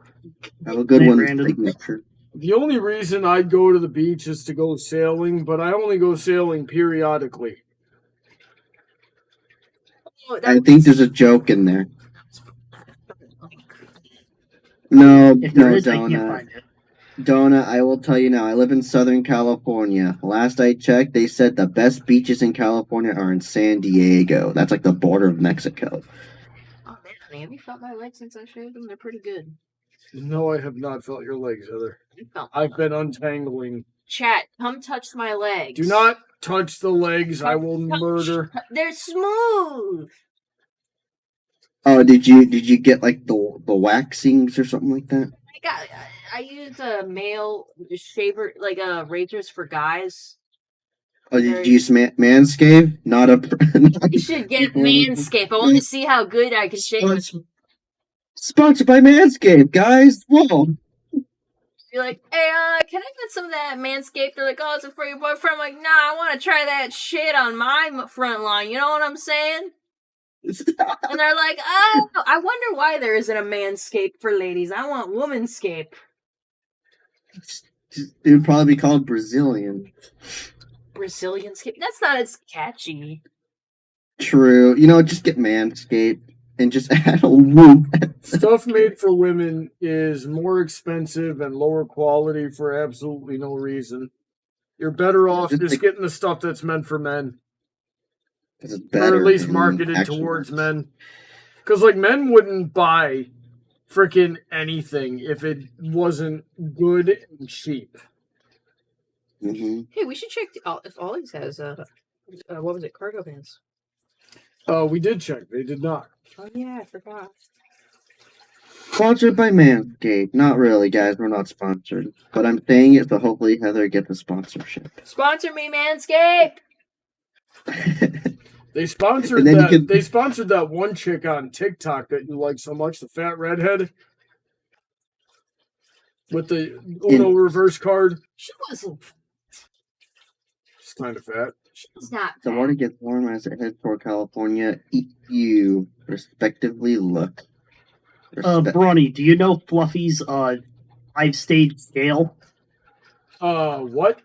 Have a good Hey, one, Brandon. signature. The only reason I'd go to the beach is to go sailing, but I only go sailing periodically. Oh, I think there's a joke in there. No, If there no, is, I can't Donut. find it. Donut, I will tell you now, I live in Southern California. Last I checked, they said the best beaches in California are in San Diego. That's like the border of Mexico. Oh man, honey, have you felt my legs since I shaved them? They're pretty good. No, I have not felt your legs, Heather. You felt I've been untangling. Chat, come touch my legs. Do not touch the legs. I will murder. They're smooth. Oh, did you get like the waxings or something like that? I use a male shaver, like razors for guys. Oh, did you use Manscaped? Not a. You should get Manscaped. I want to see how good I can shave. Sponsored by Manscaped, guys. Whoa. You're like, hey, can I get some of that Manscaped? They're like, oh, it's for your boyfriend. I'm like, nah, I want to try that shit on my front line. You know what I'm saying? And they're like, oh, I wonder why there isn't a Manscaped for ladies. I want Womanscape. It would probably be called Brazilian. Brazilian Scape? That's not as catchy. True. Just get Manscaped and just add a whoop. Stuff made for women is more expensive and lower quality for absolutely no reason. You're better off just getting the stuff that's meant for men. Or at least marketed towards men. Because, men wouldn't buy freaking anything if it wasn't good and cheap. Mm-hmm. Hey, we should check if Ollie's has, what was it, cargo pants. We did check. They did not. Oh yeah, I forgot. Sponsored by Manscaped. Not really, guys. We're not sponsored. But I'm saying it, so hopefully Heather gets a sponsorship. Sponsor me, Manscaped. They sponsored And then you that. can- They sponsored that one chick on TikTok that you like so much, the fat redhead with the Uno reverse card. She wasn't. She's kind of fat. She's not. The water gets warm as it heads toward California. You respectively look. Bronny, do you know Fluffy's 5-stage scale? What?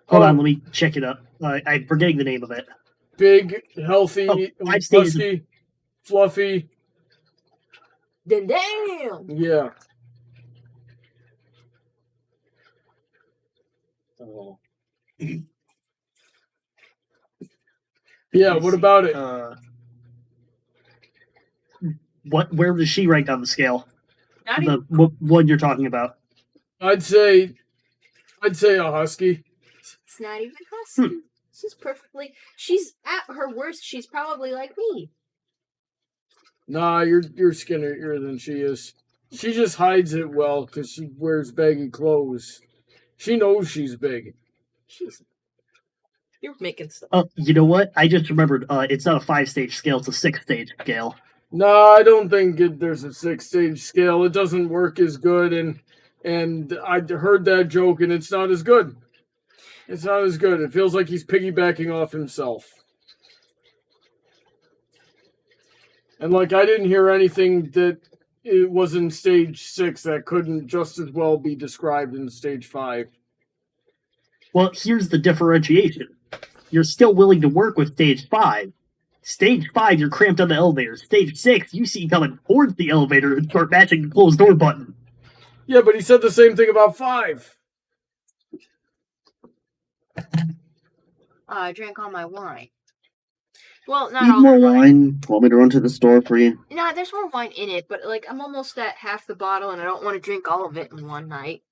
Hold Oh, on, let me check it up. I'm forgetting the name of it. Big, healthy, Oh, 5 stages. musty, fluffy. Then damn. Yeah. Oh. Yeah. What about it? Where does she rank on the scale? Not The one you're talking about. I'd say a husky. It's not even husky. She's perfectly. She's at her worst. She's probably like me. Nah, you're skinnier than she is. She just hides it well because she wears baggy clothes. She knows she's big. You're making stuff. Oh, you know what? I just remembered. It's not a 5-stage scale. It's a 6-stage scale. Nah, I don't think there's a 6-stage scale. It doesn't work as good, and I heard that joke, and it's not as good. It's not as good. It feels like he's piggybacking off himself. And like I didn't hear anything that it was in stage 6 that couldn't just as well be described in stage 5. Well, here's the differentiation. You're still willing to work with stage 5. Stage 5, you're cramped on the elevator. Stage 6, you see you coming towards the elevator and start matching the closed door button. Yeah, but he said the same thing about 5. I drank all my wine. Well, not Need all more the wine. wine? Want me to run to the store for you? Nah, there's more wine in it, but like I'm almost at half the bottle, and I don't want to drink all of it in one night.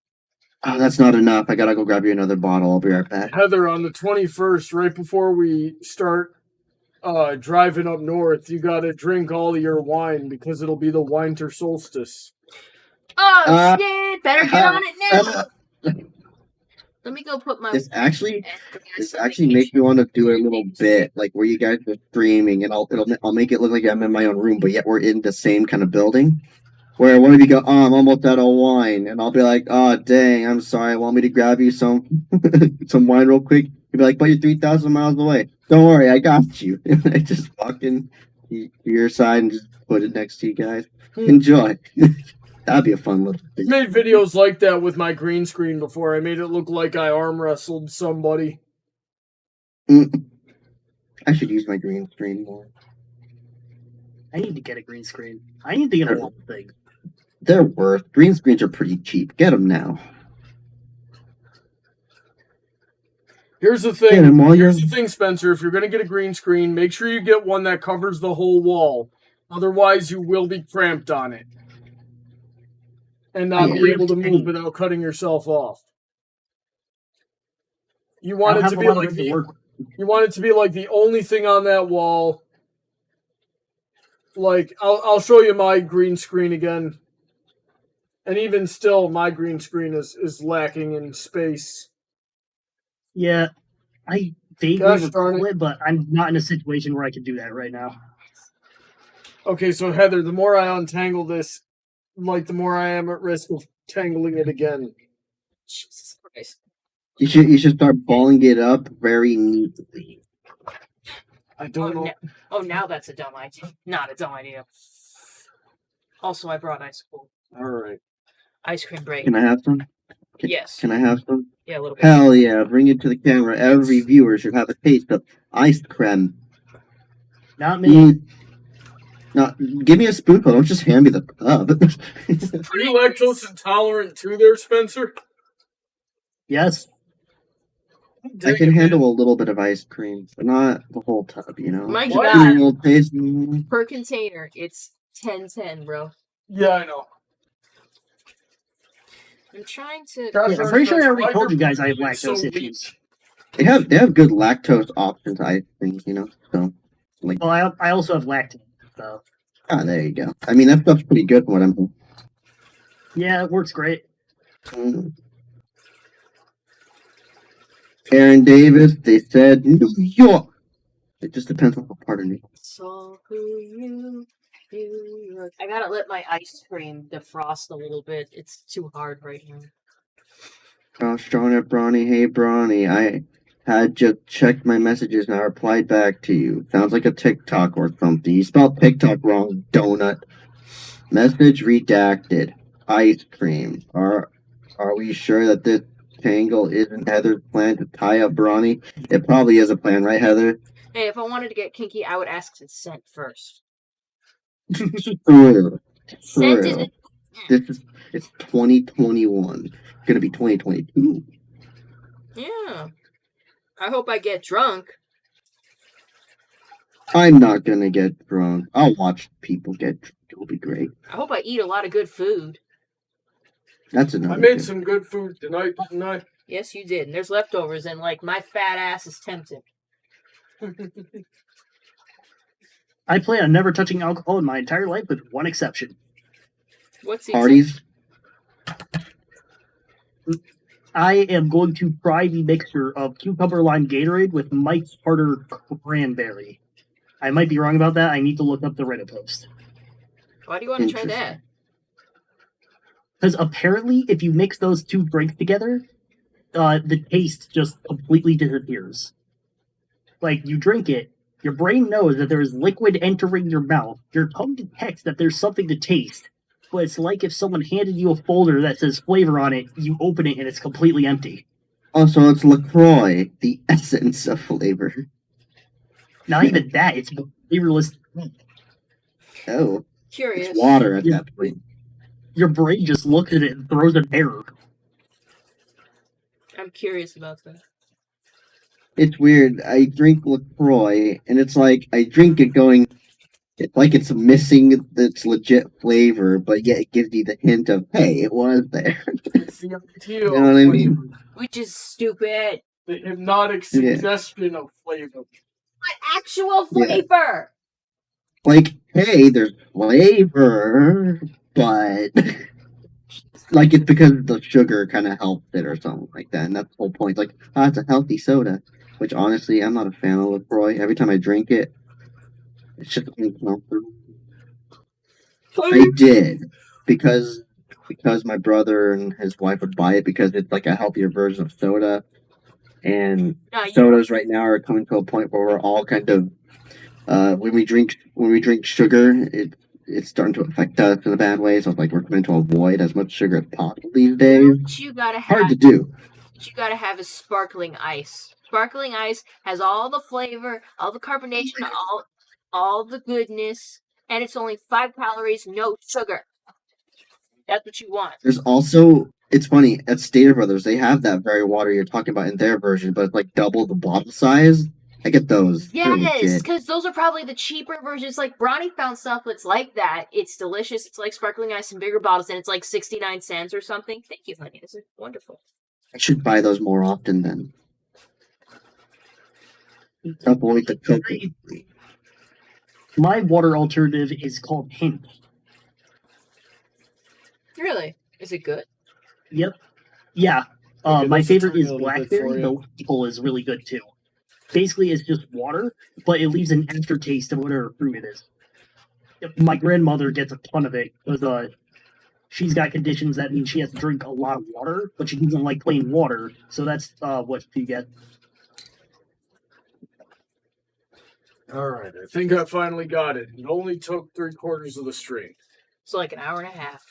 Oh, that's not enough. I gotta go grab you another bottle. I'll be right back. Heather, on the 21st, right before we start driving up north, you gotta drink all of your wine because it'll be the winter solstice. Oh shit! Better get on it now. Let me go put my. This actually makes me want to do a little bit like where you guys are streaming, and I'll make it look like I'm in my own room, but yet we're in the same kind of building. Where one of you go, oh, I'm almost out of wine, and I'll be like, oh, dang, I'm sorry. Want me to grab you some some wine real quick? You'll be like, but you're 3,000 miles away. Don't worry, I got you. I just walk in to your side and just put it next to you guys. Enjoy. That'd be a fun little thing. I made videos like that with my green screen before. I made it look like I arm wrestled somebody. I should use my green screen more. I need to get a green screen. I need to get a whole thing. They're worth. Green screens are pretty cheap. Get them now. Here's the Get 'em thing. while Here's you're- the thing, Spencer. If you're gonna get a green screen, make sure you get one that covers the whole wall. Otherwise, you will be cramped on it and not Yeah. be able to move without cutting yourself off. You want I'll it have to a be lot of like room to the work with. you want it to be like the only thing on that wall. Like I'll show you my green screen again. And even still, my green screen is lacking in space. Yeah, I vaguely Gosh darn recall it, but I'm not in a situation where I can do that right now. Okay, so Heather, the more I untangle this, like the more I am at risk of tangling it again. Jesus Christ. You should start balling it up very neatly. I don't know. Now that's a dumb idea. Not a dumb idea. Also, I brought ice cream. All right. Ice cream break. Can I have some? Yes. Can I have some? Yeah, a little bit. Hell yeah, bring it to the camera. Every viewer should have a taste of ice cream. Not me. Now, give me a spoonful. Don't just hand me the cup. Are you lactose intolerant too there, Spencer? Yes. I Dang can it, handle man. a little bit of ice cream, but not the whole tub, you know? Mind What? you, Give me a not little taste. per container. It's 10-10, bro. Yeah, I know. I'm trying to. Gosh, I'm pretty sure I already why told you your guys I have food is so lactose weak? issues. They have good lactose options, I think, you know? So Like, Well, I also have lactate, so there you go. I mean, that stuff's pretty good from what I'm. yeah, it works great. Mm. Aaron Davis, they said New York. It just depends on what part of New York. So who you, New York. I gotta let my ice cream defrost a little bit. It's too hard right now. Oh, strong at Brawny. Hey, Brawny. I had just checked my messages and I replied back to you. Sounds like a TikTok or something. You spelled TikTok wrong, donut. Message redacted. Ice cream. Are we sure that this tangle isn't Heather's plan to tie up Brawny? It probably is a plan, right, Heather? Hey, if I wanted to get kinky, I would ask consent first. For Consent real. is It's 2021. It's gonna be 2022. yeah. I hope I get drunk. I'm not gonna get drunk. I'll watch people get drunk. It'll be great. I hope I eat a lot of good food. That's another I made thing. some good food tonight, didn't I? Yes, you did. And there's leftovers, and like my fat ass is tempted. I plan on never touching alcohol in my entire life, with one exception. What's the Parties? I am going to try the mixture of cucumber lime Gatorade with Mike's Harder cranberry. I might be wrong about that. I need to look up the Reddit post. Why do you want to try that? Because apparently, if you mix those two drinks together, the taste just completely disappears. Like, you drink it, your brain knows that there is liquid entering your mouth, your tongue detects that there's something to taste, but it's like if someone handed you a folder that says flavor on it, you open it and it's completely empty. Also, it's LaCroix, the essence of flavor. Not even that, it's flavorless. Oh, Curious. it's water at Yeah. that point. Your brain just looks at it and throws an error. I'm curious about that. It's weird. I drink LaCroix, and it's like I drink it going. It's like it's missing its legit flavor, but yet it gives you the hint of, hey, it was there. It's the idea You know what I mean? flavor. Which is stupid. The hypnotic Yeah. suggestion of flavor. What actual flavor? Like, hey, there's flavor, but like it's because the sugar kind of helps it or something like that, and that's the whole point. Like, it's a healthy soda, which honestly, I'm not a fan of LaCroix. Every time I drink it, it's just uncomfortable. I did because my brother and his wife would buy it because it's like a healthier version of soda, and No, you sodas right now are coming to a point where we're all kind of when we drink sugar, it's starting to affect us in a bad way. So it's like we're trying to avoid as much sugar as possible these days. what you gotta Hard have. to do. What you gotta have is sparkling ice. Sparkling ice has all the flavor, all the carbonation, all the goodness, and it's only 5 calories, no sugar. That's what you want. There's also, it's funny, at Stater Brothers they have that very water you're talking about in their version, but it's like double the bottle size. I get those. They're Yes, legit. because those are probably the cheaper versions. Like Bronny found stuff that's like that. It's delicious. It's like sparkling ice in bigger bottles, and it's like 69 cents or something. Thank you, honey. This is wonderful. I should buy those more often then. Avoid the coconut. My water alternative is called Hint. Really? Is it good? Yep. Yeah. Okay, My this will favorite turn is a little bit for blackberry. you. The maple is really good too. Basically, it's just water, but it leaves an aftertaste of whatever fruit it is. My grandmother gets a ton of it because she's got conditions that mean she has to drink a lot of water, but she doesn't like plain water, so that's what she gets. Alright, I think I finally got it. It only took 3/4 of the string. It's like an hour and a half.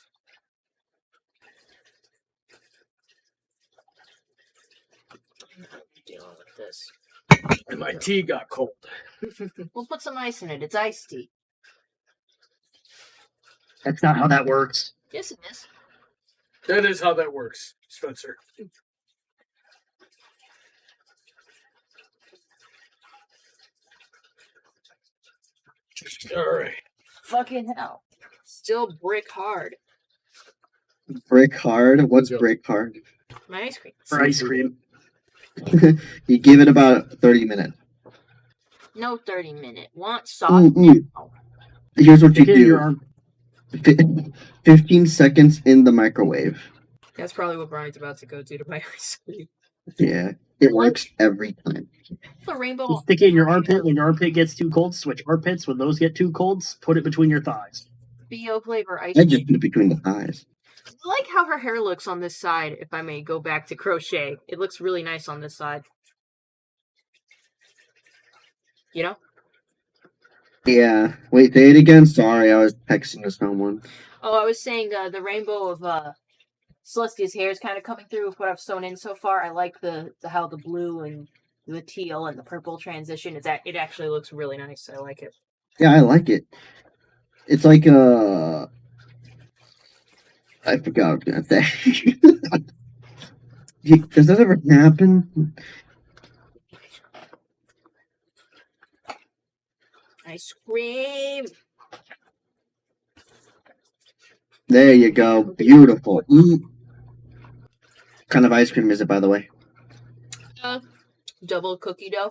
Dealing with this. And my tea got cold. We'll put some ice in it. It's iced tea. That's not how that works. Yes, it is. That is how that works, Spencer. Alright. Fucking hell. Still brick hard. Brick hard? What's Go. brick hard? My ice cream. For ice cream. You give it about 30 minutes. No 30-minute. Want soft Mm-mm. now. Here's what you Stick it in your do. arm. 15 seconds in the microwave. That's probably what Brian's about to go do to my ice cream. Yeah, it works every time. The rainbow. Just stick it in your armpit. When your armpit gets too cold, switch armpits. When those get too cold, put it between your thighs. BO flavor ice I cream. just put it between the thighs. I like how her hair looks on this side, if I may go back to crochet. It looks really nice on this side. You know? Yeah. Wait, say it again. Sorry, I was texting to someone. Oh, I was saying the rainbow of Celestia's hair is kind of coming through with what I've sewn in so far. I like the how the blue and the teal and the purple transition. It actually looks really nice. I like it. Yeah, I like it. It's like I forgot what I was gonna say. Does that ever happen? Ice cream. There you go. Beautiful. What kind of ice cream is it, by the way? Double cookie dough.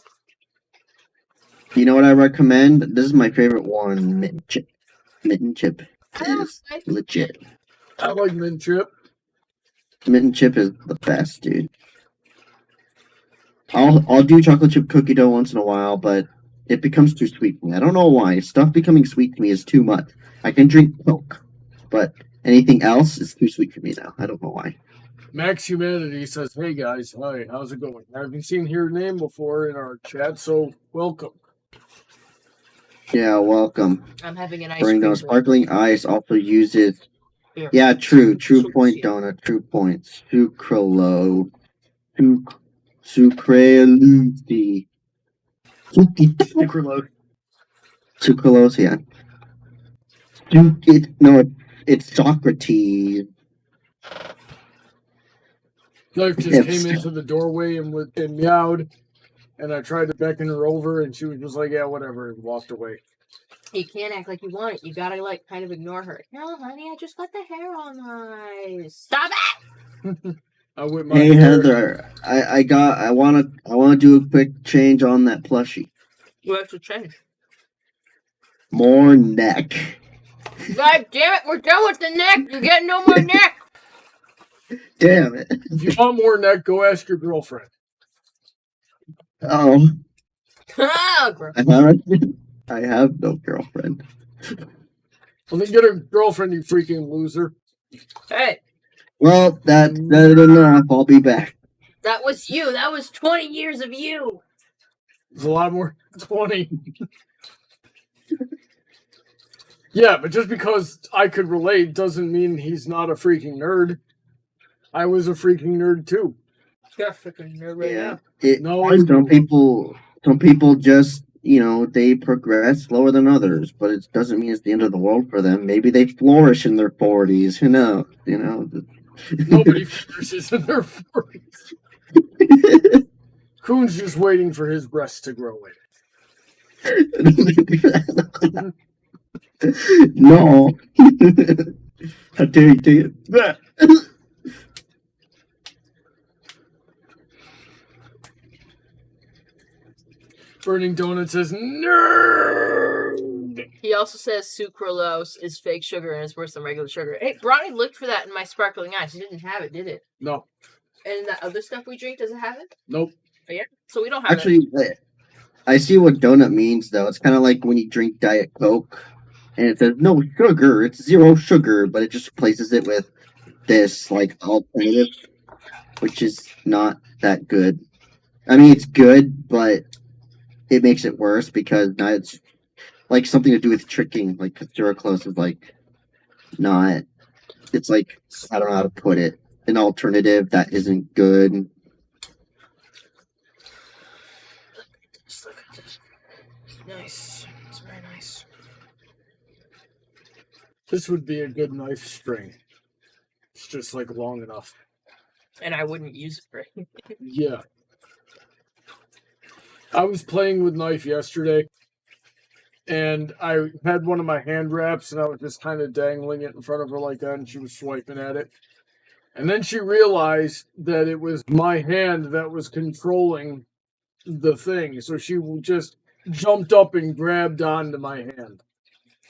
You know what I recommend? This is my favorite one. Mint chip. Mint chip is legit. I like mint chip. Mint chip is the best, dude. I'll do chocolate chip cookie dough once in a while, but it becomes too sweet for me. I don't know why. Stuff becoming sweet to me is too much. I can drink Coke, but anything else is too sweet for me now. I don't know why. Max Humanity says, "Hey guys, hi, how's it going? I haven't seen your name before in our chat, so welcome." Yeah, welcome. I'm having an ice Bring cream. down sparkling ice also uses. Here. Yeah, true Sucrose. point donut, true points. Sucralose. Sucralose. Sucralose. Sucralose, yeah. It's Socrates. Life just Yes. came into the doorway and meowed, and I tried to beckon her over, and she was just like, "Yeah, whatever," and walked away. You can't act like you want it. You gotta kind of ignore her. No, honey, I just got the hair on my. Stop it! I went my Hey hair- Heather, I wanna do a quick change on that plushie. What's the change? More neck. God damn it! We're done with the neck. You're getting no more neck. Damn it. If you want more neck, go ask your girlfriend. Oh, Oh, gross. I have no girlfriend. Well, then get a girlfriend, you freaking loser. Hey, Well, that's enough. I'll be back. that was you. That was 20 years of you. There's a lot more than 20. Yeah, but just because I could relate doesn't mean he's not a freaking nerd. I was a freaking nerd too. You're a freaking nerd right now. No, Some people just, they progress slower than others, but it doesn't mean it's the end of the world for them. Maybe they flourish in their 40s. Who knows? nobody flourishes in their 40s. Coon's just waiting for his breasts to grow in. No. How dare you do it? Burning Donut says, nerd! He also says sucralose is fake sugar and is worse than regular sugar. Hey, Bronny looked for that in my sparkling ice. He didn't have it, did it? No. And that other stuff we drink, does it have it? Nope. Oh, yeah? So we don't have it. Actually, I see what donut means, though. It's kind of like when you drink Diet Coke, and it says, no sugar, it's 0 sugar, but it just replaces it with this, alternative, which is not that good. I mean, it's good, but it makes it worse because now it's something to do with tricking. Sucralose is not. It's I don't know how to put it. An alternative that isn't good. Nice. It's very nice. This would be a good knife string. It's just long enough. And I wouldn't use it for anything. Yeah. I was playing with knife yesterday, and I had one of my hand wraps, and I was just kind of dangling it in front of her like that, and she was swiping at it. And then she realized that it was my hand that was controlling the thing, so she just jumped up and grabbed onto my hand.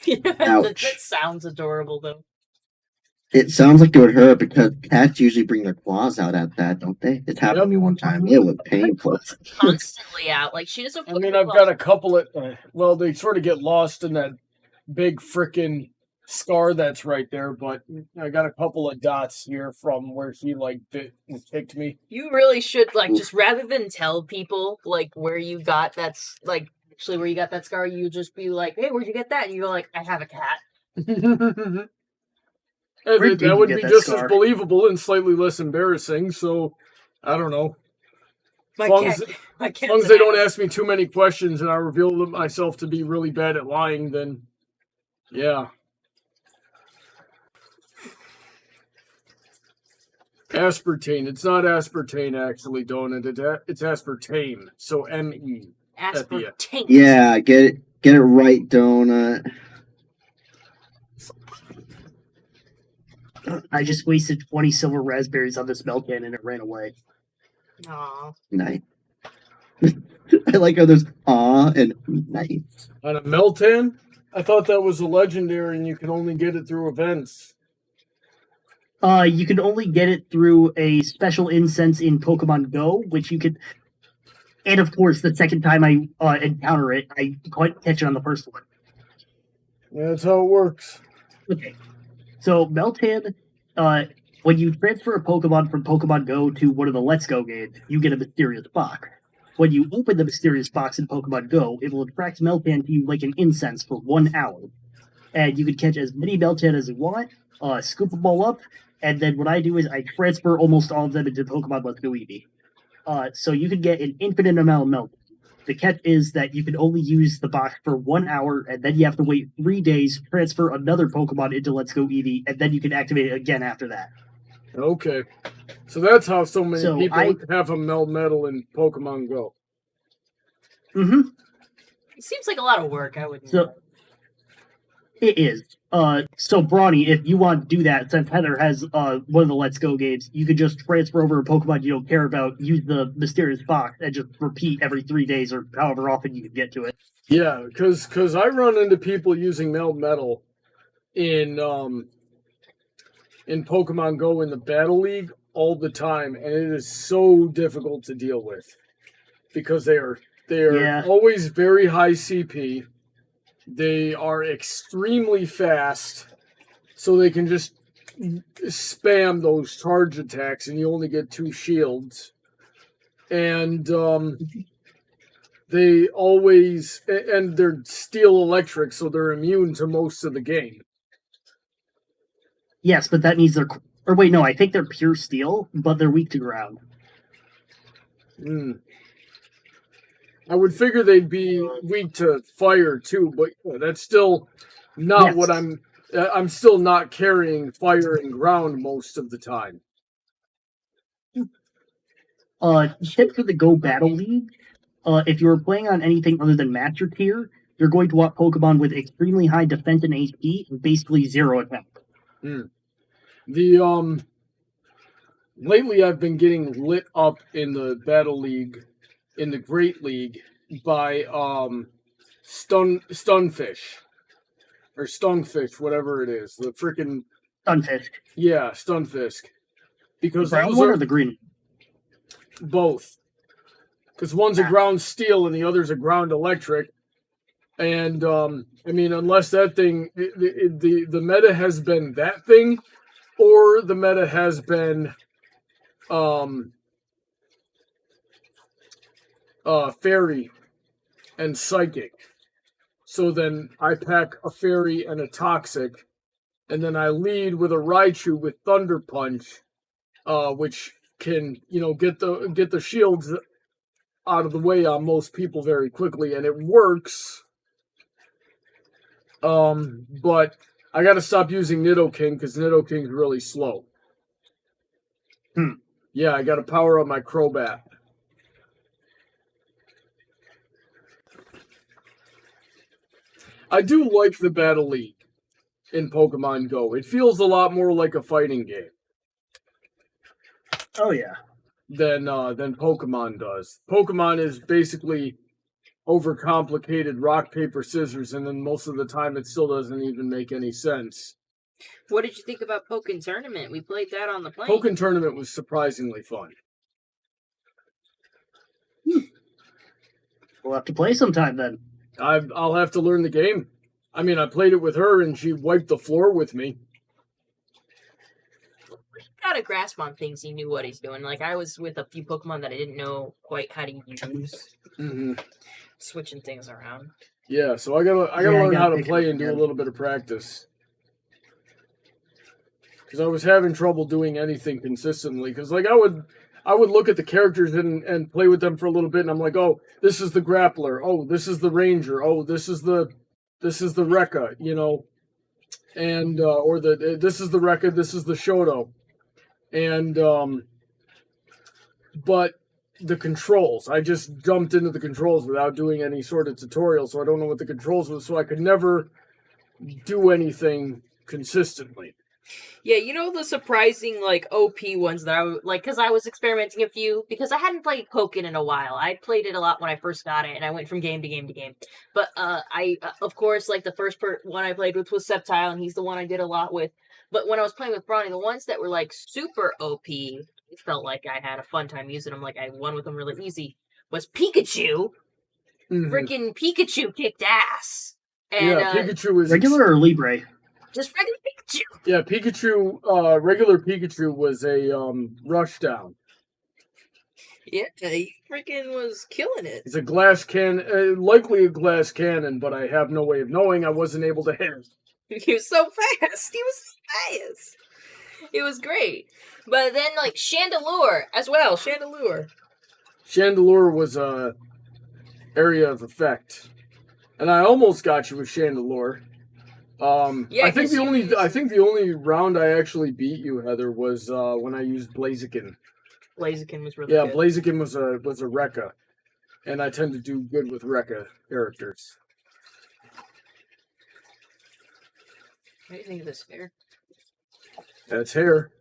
that Ouch. sounds adorable, though. It sounds like it would hurt because cats usually bring their claws out at that, don't they? It happened to me one time. It was painful. Constantly out. Like, she doesn't. I mean, I've got a couple of. Well, they sort of get lost in that big frickin' scar that's right there, but I got a couple of dots here from where he like bit and kicked me. You really should, like, just rather than tell people, like, where you got that's, like, actually where you got that scar, you just be like, hey, where'd you get that? And you go, like, I have a cat. Where did That you would get be that just scar? as believable and slightly less embarrassing, so I don't know. My As long cat. as, My as cat's long as an they don't ass. ask me too many questions and I reveal myself to be really bad at lying, then yeah. Aspartame. It's not aspartame, actually, Donut. It's aspartame. So M-E. Aspartame. Yeah, get it right, Donut. I just wasted 20 silver raspberries on this milk can and it ran away. Aw. Nice. I like how there's and nice. On a Meltan? I thought that was a legendary and you can only get it through events. You can only get it through a special incense in Pokemon Go, which you could. And of course, the second time I encounter it, I can't catch it on the first one. Yeah, that's how it works. Okay. So, Meltan, when you transfer a Pokemon from Pokemon Go to one of the Let's Go games, you get a mysterious box. When you open the mysterious box in Pokemon Go, it will attract Meltan to you like an incense for 1 hour. And you can catch as many Meltan as you want, scoop them all up, and then what I do is I transfer almost all of them into Pokemon Let's Go Eevee. So you can get an infinite amount of Meltan. The catch is that you can only use the box for 1 hour, and then you have to wait 3 days, transfer another Pokemon into Let's Go Eevee, and then you can activate it again after that. Okay. So that's how so many So people I- have a Melmetal in Pokemon Go. Mm-hmm. It seems like a lot of work. I wouldn't. So it is. So Brawny, if you want to do that, since Heather has one of the Let's Go games, you could just transfer over a Pokemon you don't care about, use the mysterious box, and just repeat every 3 days or however often you can get to it. Yeah, because I run into people using Melmetal in Pokemon Go in the Battle League all the time, and it is so difficult to deal with because they are Yeah. always very high CP. They are extremely fast, so they can just spam those charge attacks, and you only get 2 shields. And they always, and they're steel electric, so they're immune to most of the game. Yes, but that means they're. Or wait, no, I think they're pure steel, but they're weak to ground. I would figure they'd be weak to fire too, but that's still not Yes. what I'm still not carrying fire and ground most of the time. Tip for the Go Battle League. If you're playing on anything other than Master Tier, you're going to want Pokemon with extremely high defense and HP and basically 0 attack. The lately I've been getting lit up in the Battle League, in the Great League, by Stunfish or Stunfish, whatever it is. The freaking Stunfisk. yeah, Stunfisk. Because The brown those one are or the green? both. Because one's a ground steel and the other's a ground electric. And I mean, unless that thing, the meta has been that thing, or the meta has been fairy and psychic. So then I pack a fairy and a toxic, and then I lead with a Raichu with Thunder Punch, which can get the shields out of the way on most people very quickly, and it works. But I gotta stop using Nidoking because Nidoking's really slow. Yeah, I gotta power up my Crobat. I do like the Battle League in Pokemon Go. It feels a lot more like a fighting game Oh yeah. than Pokemon does. Pokemon is basically overcomplicated rock, paper, scissors, and then most of the time it still doesn't even make any sense. What did you think about Pokken Tournament? We played that on the plane. Pokken Tournament was surprisingly fun. We'll have to play sometime then. I'll have to learn the game. I mean, I played it with her, and she wiped the floor with me. He got a grasp on things. He knew what he's doing. Like, I was with a few Pokemon that I didn't know quite how to use. Mm-hmm. Switching things around. Yeah, so I gotta learn how to play and do a little bit of practice. Because I was having trouble doing anything consistently. Because like I would look at the characters and play with them for a little bit, and I'm like, oh, this is the grappler. Oh, this is the ranger. Oh, this is the Rekka. You know, and or this is the Rekka. This is the Shoto, and but the controls. I just jumped into the controls without doing any sort of tutorial, so I don't know what the controls were. So I could never do anything consistently. Yeah, you know the surprising, like, OP ones that I would, like, because I was experimenting a few, because I hadn't played Pokken in a while. I played it a lot when I first got it, and I went from game to game to game. But, of course, like, the first one I played with was Sceptile, and he's the one I did a lot with. But when I was playing with Bronny, the ones that were, like, super OP, it felt like I had a fun time using them, like, I won with them really easy, was Pikachu. Mm-hmm. Freaking Pikachu kicked ass. And, yeah, Pikachu was Regular or Libre? just regular Pikachu. Yeah, Pikachu, regular Pikachu was a rushdown. Yeah, he freaking was killing it. It's a glass likely a glass cannon, but I have no way of knowing. I wasn't able to hit. He was so fast. He was so fast. It was great. But then, like, Chandelure as well. Chandelure was a area of effect, and I almost got you with Chandelure. Yeah, I think the only round I actually beat you, Heather, was when I used Blaziken. Blaziken was really good. Yeah, Blaziken was a Rekka, and I tend to do good with Rekka characters. What do you think of this hair? That's hair.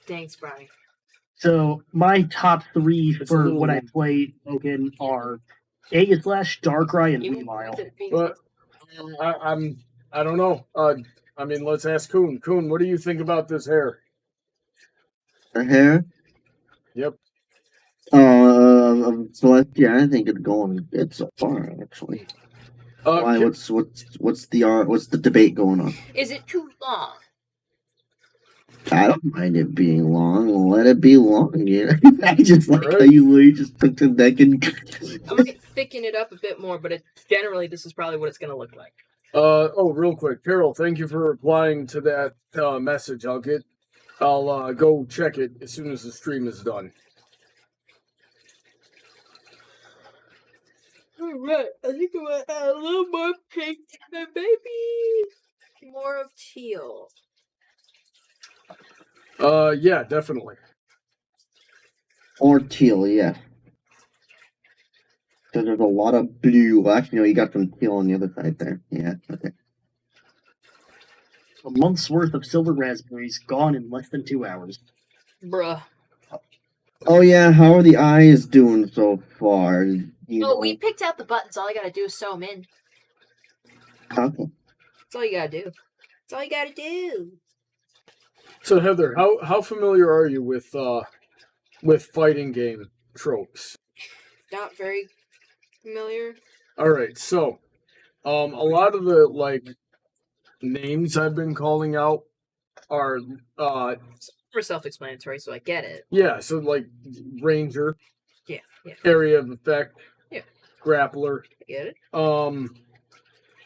Thanks, Brian. So my top three It's a for little when I one. play Pokken are Aegislash, Darkrai, and Even Weavile. with it being- But I don't know. I mean, let's ask Kuhn. Kuhn, what do you think about this hair? Her hair? Yep. Celestia, I think it's going good so far, actually. Why? Kim- What's the debate going on? Is it too long? I don't mind it being long. Let it be long. Yeah. I just like how Alright. you just took the neck and. I might thicken it up a bit more, but generally this is probably what it's going to look like. real quick, Carol, thank you for replying to that message. I'll go check it as soon as the stream is done. Alright, I think I'm going to add a little more pink to my baby. More of teal. Yeah, definitely. Or teal, yeah. So there's a lot of blue. Actually, no, you got some teal on the other side there. Yeah, okay. A month's worth of silver raspberries gone in less than 2 hours. Bruh. Oh yeah, how are the eyes doing so far? We picked out the buttons. All I gotta do is sew them in. Okay. That's all you gotta do. That's all you gotta do. So Heather, how familiar are you with fighting game tropes? Not very familiar. All right, so a lot of the names I've been calling out are For self-explanatory, so I get it. yeah, so like Ranger, Yeah. area of effect, Yeah. Grappler, I get it.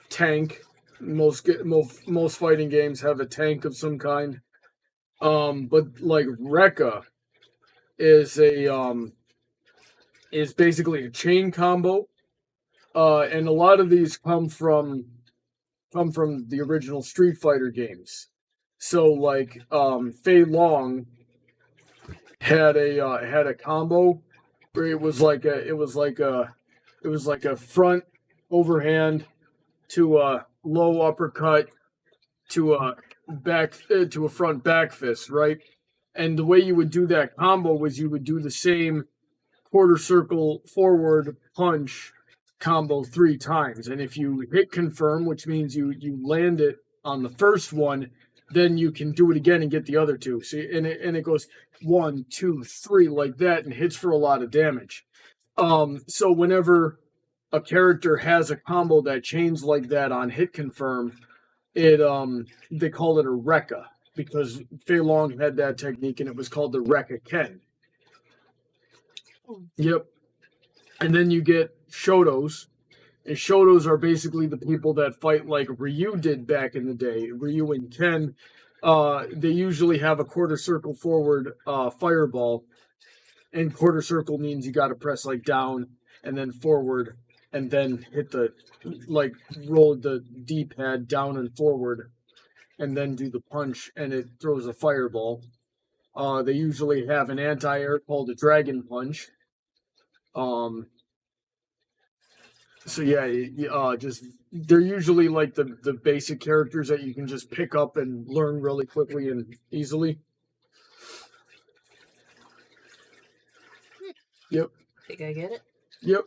tank. Most fighting games have a tank of some kind. But like Rekka is basically a chain combo. And a lot of these come from the original Street Fighter games. So like Fei Long had a combo where it was like a front overhand to a low uppercut to a front back fist, right? And the way you would do that combo was you would do the same quarter circle forward punch combo 3 times. And if you hit confirm, which means you land it on the first one, then you can do it again and get the other 2. See, and it goes 1, 2, 3 like that, and hits for a lot of damage. So whenever a character has a combo that chains like that on hit confirm, it they call it a Rekka, because Fei Long had that technique and it was called the Rekka Ken. Yep. And then you get Shotos. And Shotos are basically the people that fight like Ryu did back in the day. Ryu and Ken, they usually have a quarter circle forward fireball. And quarter circle means you got to press like down and then forward and then hit the, like, roll the D-pad down and forward and then do the punch and it throws a fireball. They usually have an anti-air called a dragon punch. So yeah, just they're usually like the basic characters that you can just pick up and learn really quickly and easily. Yep. Think I get it? Yep.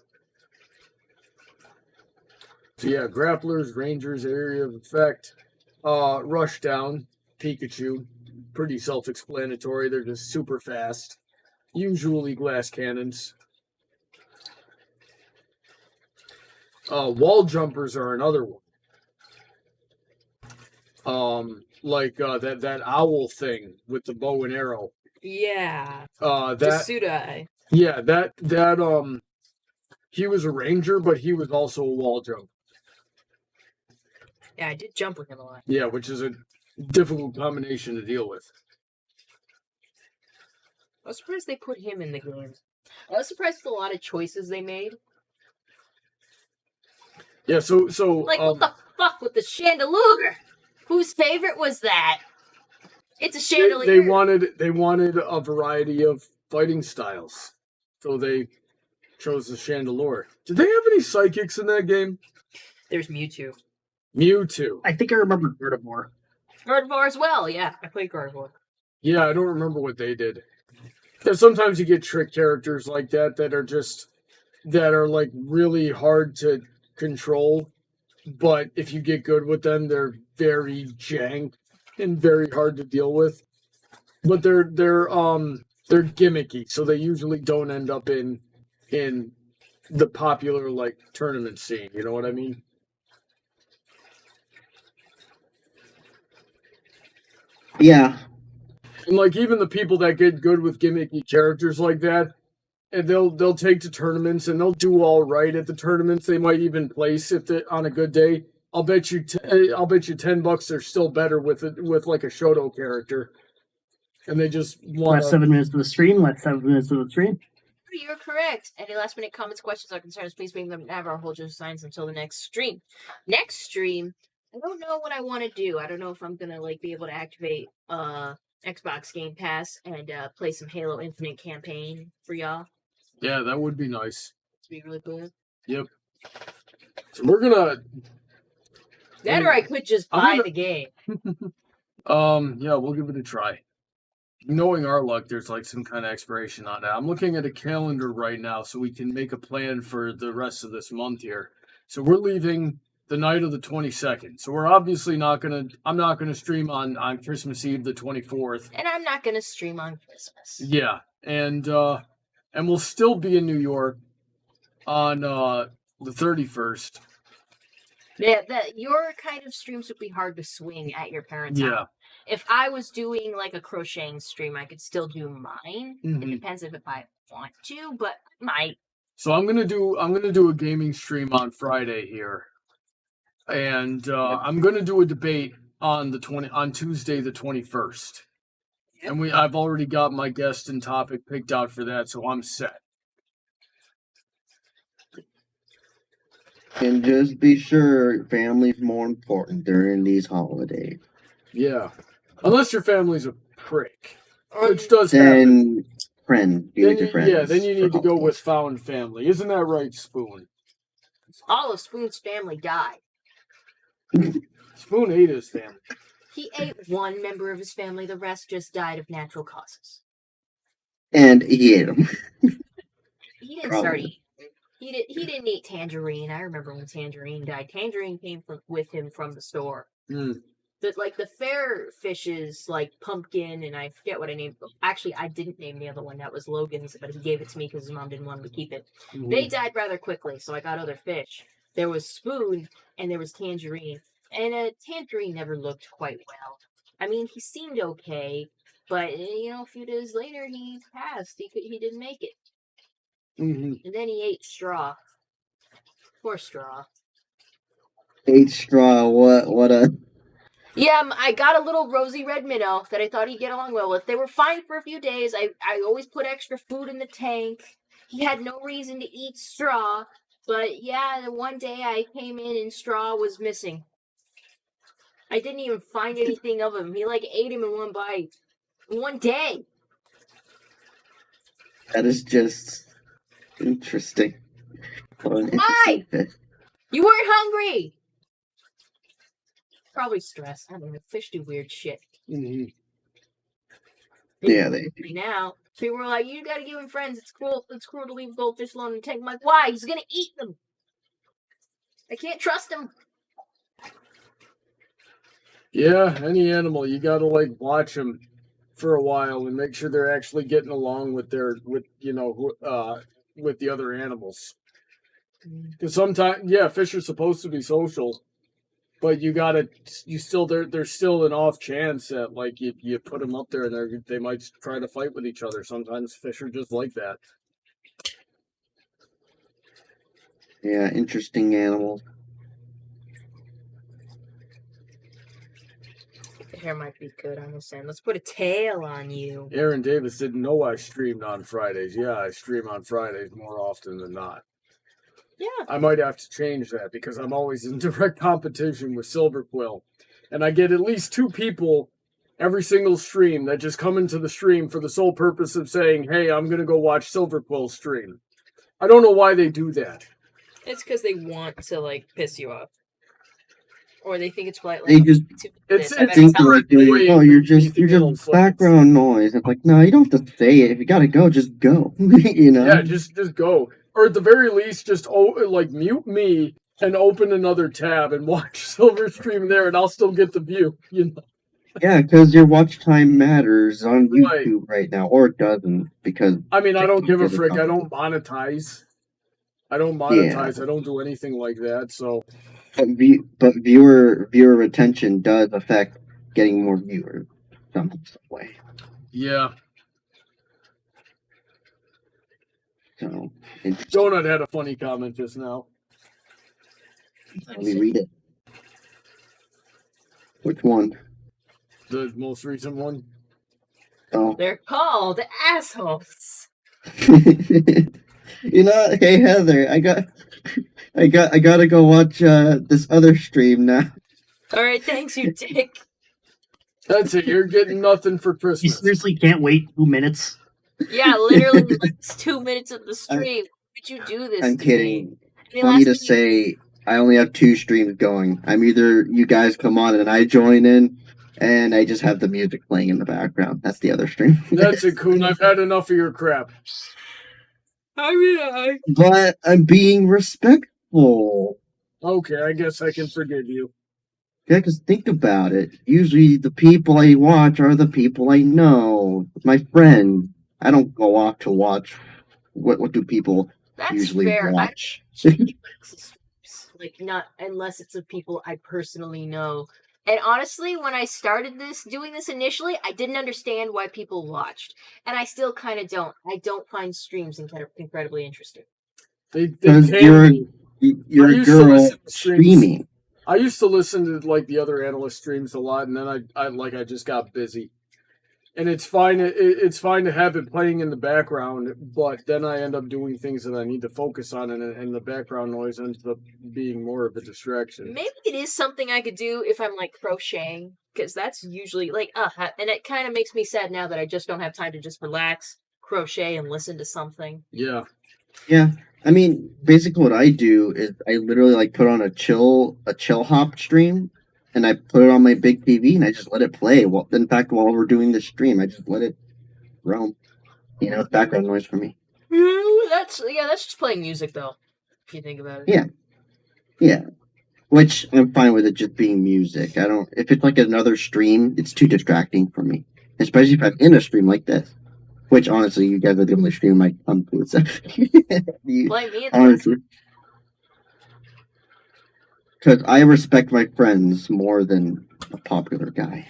So yeah, grapplers, rangers, area of effect, rush down, Pikachu, pretty self-explanatory. They're just super fast, usually glass cannons. Wall jumpers are another one. Like that owl thing with the bow and arrow. Yeah. That Sudai. yeah, that he was a ranger, but he was also a wall jumper. Yeah, I did jump with him a lot. Yeah, which is a difficult combination to deal with. I was surprised they put him in the game. I was surprised with a lot of choices they made. Yeah, so Like, what the fuck with the chandelier? Whose favorite was that? It's a chandelier. they wanted a variety of fighting styles, so they chose the chandelier. Did they have any psychics in that game? There's Mewtwo. Mewtwo. I think I remember Gardevoir. Gardevoir as well, yeah. I played Gardevoir. Yeah, I don't remember what they did. Yeah, sometimes you get trick characters like that that are like really hard to control, but if you get good with them, they're very jank and very hard to deal with. But they're gimmicky, so they usually don't end up in the popular like tournament scene. You know what I mean? Yeah. And like even the people that get good with gimmicky characters like that, and they'll take to tournaments and they'll do all right at the tournaments. They might even place if they on a good day. I'll bet you $10 they're still better with like a Shoto character, and they just want Last 7 minutes of the stream. You're correct. Any last minute comments, questions, or concerns, please bring them to have our Hold Signs until the next stream. Next stream, I don't know what I want to do. I don't know if I'm gonna like be able to activate Xbox Game Pass and play some Halo Infinite campaign for y'all. Yeah, that would be nice. It'd be really cool. Yep. So we're gonna. That or I could just buy the game. Yeah, we'll give it a try. Knowing our luck, there's like some kind of expiration on that. I'm looking at a calendar right now so we can make a plan for the rest of this month here. So we're leaving the night of the 22nd. So we're obviously I'm not gonna stream on Christmas Eve the 24th. And I'm not gonna stream on Christmas. Yeah, and we'll still be in New York on the 31st. Yeah, your kind of streams would be hard to swing at your parents' house. If I was doing like a crocheting stream, I could still do mine. Mm-hmm. It depends if I want to, but I might. So I'm gonna do a gaming stream on Friday here, and I'm gonna do a debate on Tuesday the 21st, and I've already got my guest and topic picked out for that, so I'm set. And just be sure family's more important during these holidays. Yeah. Unless your family's a prick. Which does happen. Then friends. Be your friends. Yeah, then you need to go with found family. Isn't that right, Spoon? All of Spoon's family died. Spoon ate his family. He ate one member of his family, the rest just died of natural causes. And he ate them. He didn't start eating. He didn't eat Tangerine. I remember when Tangerine died. Tangerine came with him from the store. Mm. The fair fishes like Pumpkin and I forget what I named. Actually, I didn't name the other one. That was Logan's, but he gave it to me because his mom didn't want him to keep it. Mhm. They died rather quickly, so I got other fish. There was Spoon and there was Tangerine, and Tangerine never looked quite well. I mean, he seemed okay, but a few days later he passed. He didn't make it, Mhm. and then he ate Straw. Poor Straw. Ate straw. What a. Yeah, I got a little rosy red minnow that I thought he'd get along well with. They were fine for a few days. I always put extra food in the tank. He had no reason to eat Straw, but yeah, one day I came in and Straw was missing. I didn't even find anything of him. He ate him in one bite. In one day. That is just interesting. What an Why? interesting fish. You weren't hungry! Probably stress. I don't know. Fish do weird shit. Mhm. Yeah, they. Now, people were like, you gotta give him friends. It's cruel to leave goldfish alone in the tank. I'm like, why? He's gonna eat them. I can't trust him. Yeah, any animal, you gotta watch them for a while and make sure they're actually getting along with with the other animals. Because sometimes, yeah, fish are supposed to be social, but there's still an off chance that you put them up there and they might try to fight with each other. Sometimes fish are just like that. Yeah, interesting animals. The hair might be good on this end. Let's put a tail on you. Aaron Davis didn't know I streamed on Fridays. Yeah, I stream on Fridays more often than not. Yeah. I might have to change that because I'm always in direct competition with Silver Quill. And I get at least 2 people every single stream that just come into the stream for the sole purpose of saying, hey, I'm going to go watch Silver Quill stream. I don't know why they do that. It's because they want to, piss you off. Or they think it's polite. They just think you're just background noise. It's like, no, you don't have to say it. If you gotta go, just go. Yeah, just go. Or at the very least, just mute me and open another tab and watch Silver stream there, and I'll still get the view. Yeah, because your watch time matters on YouTube right now, or it doesn't. Because I mean, I don't give a frick. I don't monetize. I don't do anything like that. So, but viewer retention does affect getting more viewers some way. Yeah. So, Donut had a funny comment just now. Let me read it. Which one? The most recent one. Oh. They're called assholes. Hey Heather, I gotta go watch this other stream now. Alright, thanks, you dick. That's it, you're getting nothing for Christmas. You seriously can't wait 2 minutes? Yeah, literally, it's 2 minutes of the stream. Why would you do this? I'm kidding. Funny to say, I only have 2 streams going. I'm either you guys come on and I join in, and I just have the music playing in the background. That's the other stream. That's it, Coon. I've had enough of your crap. But I'm being respectful. Okay, I guess I can forgive you. Yeah, because think about it. Usually the people I watch are the people I know. My friends. I don't go off to watch. What do people usually watch? Not unless it's of people I personally know. And honestly, when I started doing this initially, I didn't understand why people watched. And I still kind of don't. I don't find streams incredibly interesting. Because you're a girl streaming. I used to listen to the other analyst streams a lot, and then I just got busy. And it's fine. It's fine to have it playing in the background, but then I end up doing things that I need to focus on, and the background noise ends up being more of a distraction. Maybe it is something I could do if I'm crocheting, because that's usually and it kind of makes me sad now that I just don't have time to just relax, crochet, and listen to something. Yeah. Yeah. I mean, basically what I do is I literally put on a chill hop stream. And I put it on my big TV and I just let it play. Well, in fact, while we're doing the stream, I just let it roam. It's background noise for me. Yeah, that's just playing music though. if you think about it. Yeah. Yeah. Which I'm fine with it just being music. I don't. If it's like another stream, it's too distracting for me. Especially if I'm in a stream like this. Which honestly, you guys are the only stream I come to. So. Blame me. Honestly. Because I respect my friends more than a popular guy.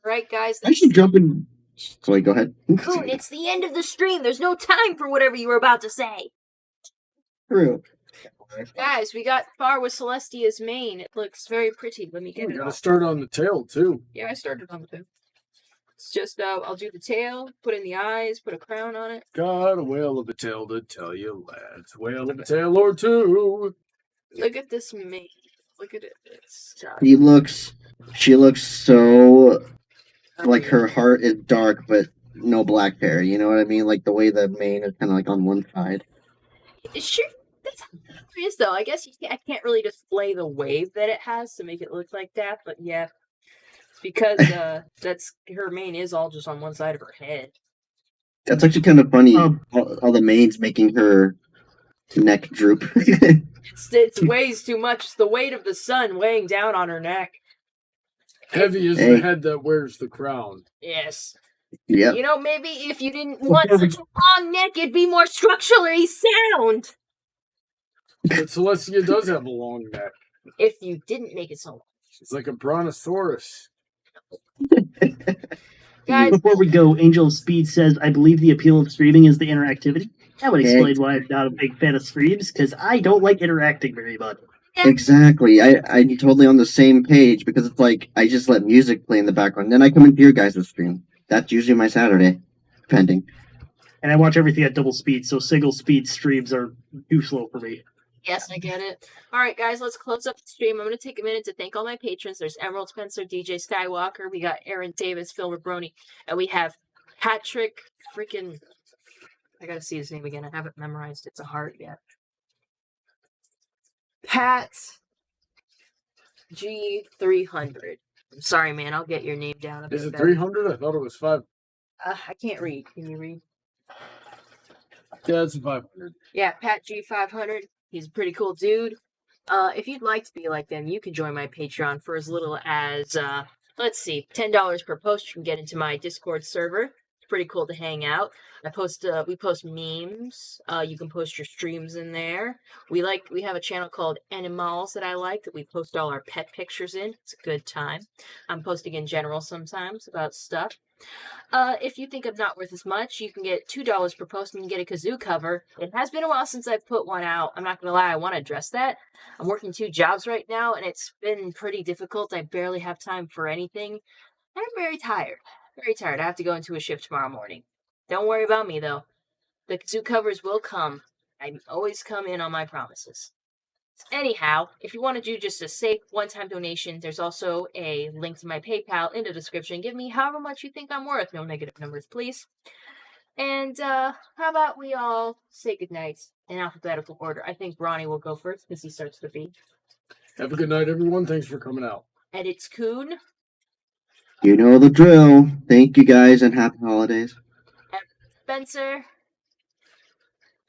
Right, guys? I should jump in. Wait, go ahead. Coon, it's the end of the stream. There's no time for whatever you were about to say. True. Guys, we got far with Celestia's mane. It looks very pretty. Let me get You it gotta off. start on the tail too. Yeah, I started on the tail. It's just, I'll do the tail, put in the eyes, put a crown on it. Got a whale of a tail to tell you, lads. Whale of a tail or two. Look at this mane. Look at it. It's She looks so like her heart is dark, but no black hair. You know what I mean? Like the way the mane is kind of like on one side. Sure, that's how it is, though. I guess I can't really display the wave that it has to make it look like that, but yeah. Because that's her mane is all just on one side of her head. That's actually kind of funny. All the mane's making her neck droop. It weighs too much. It's the weight of the sun weighing down on her neck. Heavy is the head that wears the crown. Yes. Yeah. You know, maybe if you didn't want such a long neck, it'd be more structurally sound. But Celestia does have a long neck. If you didn't make it so long. She's like a brontosaurus. Guys, Before we go, Angel of Speed says, I believe the appeal of streaming is the interactivity. That would explain why I'm not a big fan of streams, because I don't like interacting very much. Exactly. I'm totally on the same page because it's like I just let music play in the background. Then I come into your guys' stream. That's usually my Saturday, depending. And I watch everything at double speed, so single speed streams are too slow for me. yes, I get it. All right, guys, let's close up the stream. I'm going to take a minute to thank all my patrons. There's Emerald Spencer, DJ Skywalker. We got Aaron Davis, Phil Rabroni. And we have Patrick freaking... I got to see his name again. I haven't memorized. It's a heart yet. Pat G300. I'm sorry, man. I'll get your name down a bit Is it better. 300? I thought it was 5. I can't read. Can you read? Yeah, it's 500. Yeah, Pat G500. He's a pretty cool dude. If you'd like to be like them, you can join my Patreon for as little as, let's see, $10 per post. You can get into my Discord server. It's pretty cool to hang out. We post memes. You can post your streams in there. We have a channel called Animals that I like that we post all our pet pictures in. It's a good time. I'm posting in general sometimes about stuff. If you think I'm not worth as much, you can get $2 per post and you can get a kazoo cover. It has been a while since I've put one out. I'm not going to lie, I want to address that. I'm working 2 jobs right now, and it's been pretty difficult. I barely have time for anything. I'm very tired. Very tired. I have to go into a shift tomorrow morning. Don't worry about me, though. The kazoo covers will come. I always come in on my promises. Anyhow, if you want to do just a safe one-time donation, there's also a link to my PayPal in the description. Give me however much you think I'm worth. No negative numbers, please. And how about we all say goodnight in alphabetical order? I think Ronnie will go first because he starts with B. Have a good night, everyone. Thanks for coming out. And it's Coon. You know the drill. Thank you guys and happy holidays. Spencer.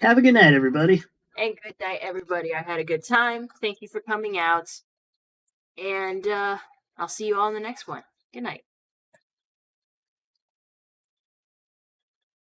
Have a good night, everybody. And good night, everybody. I had a good time. Thank you for coming out. And I'll see you all in the next one. Good night.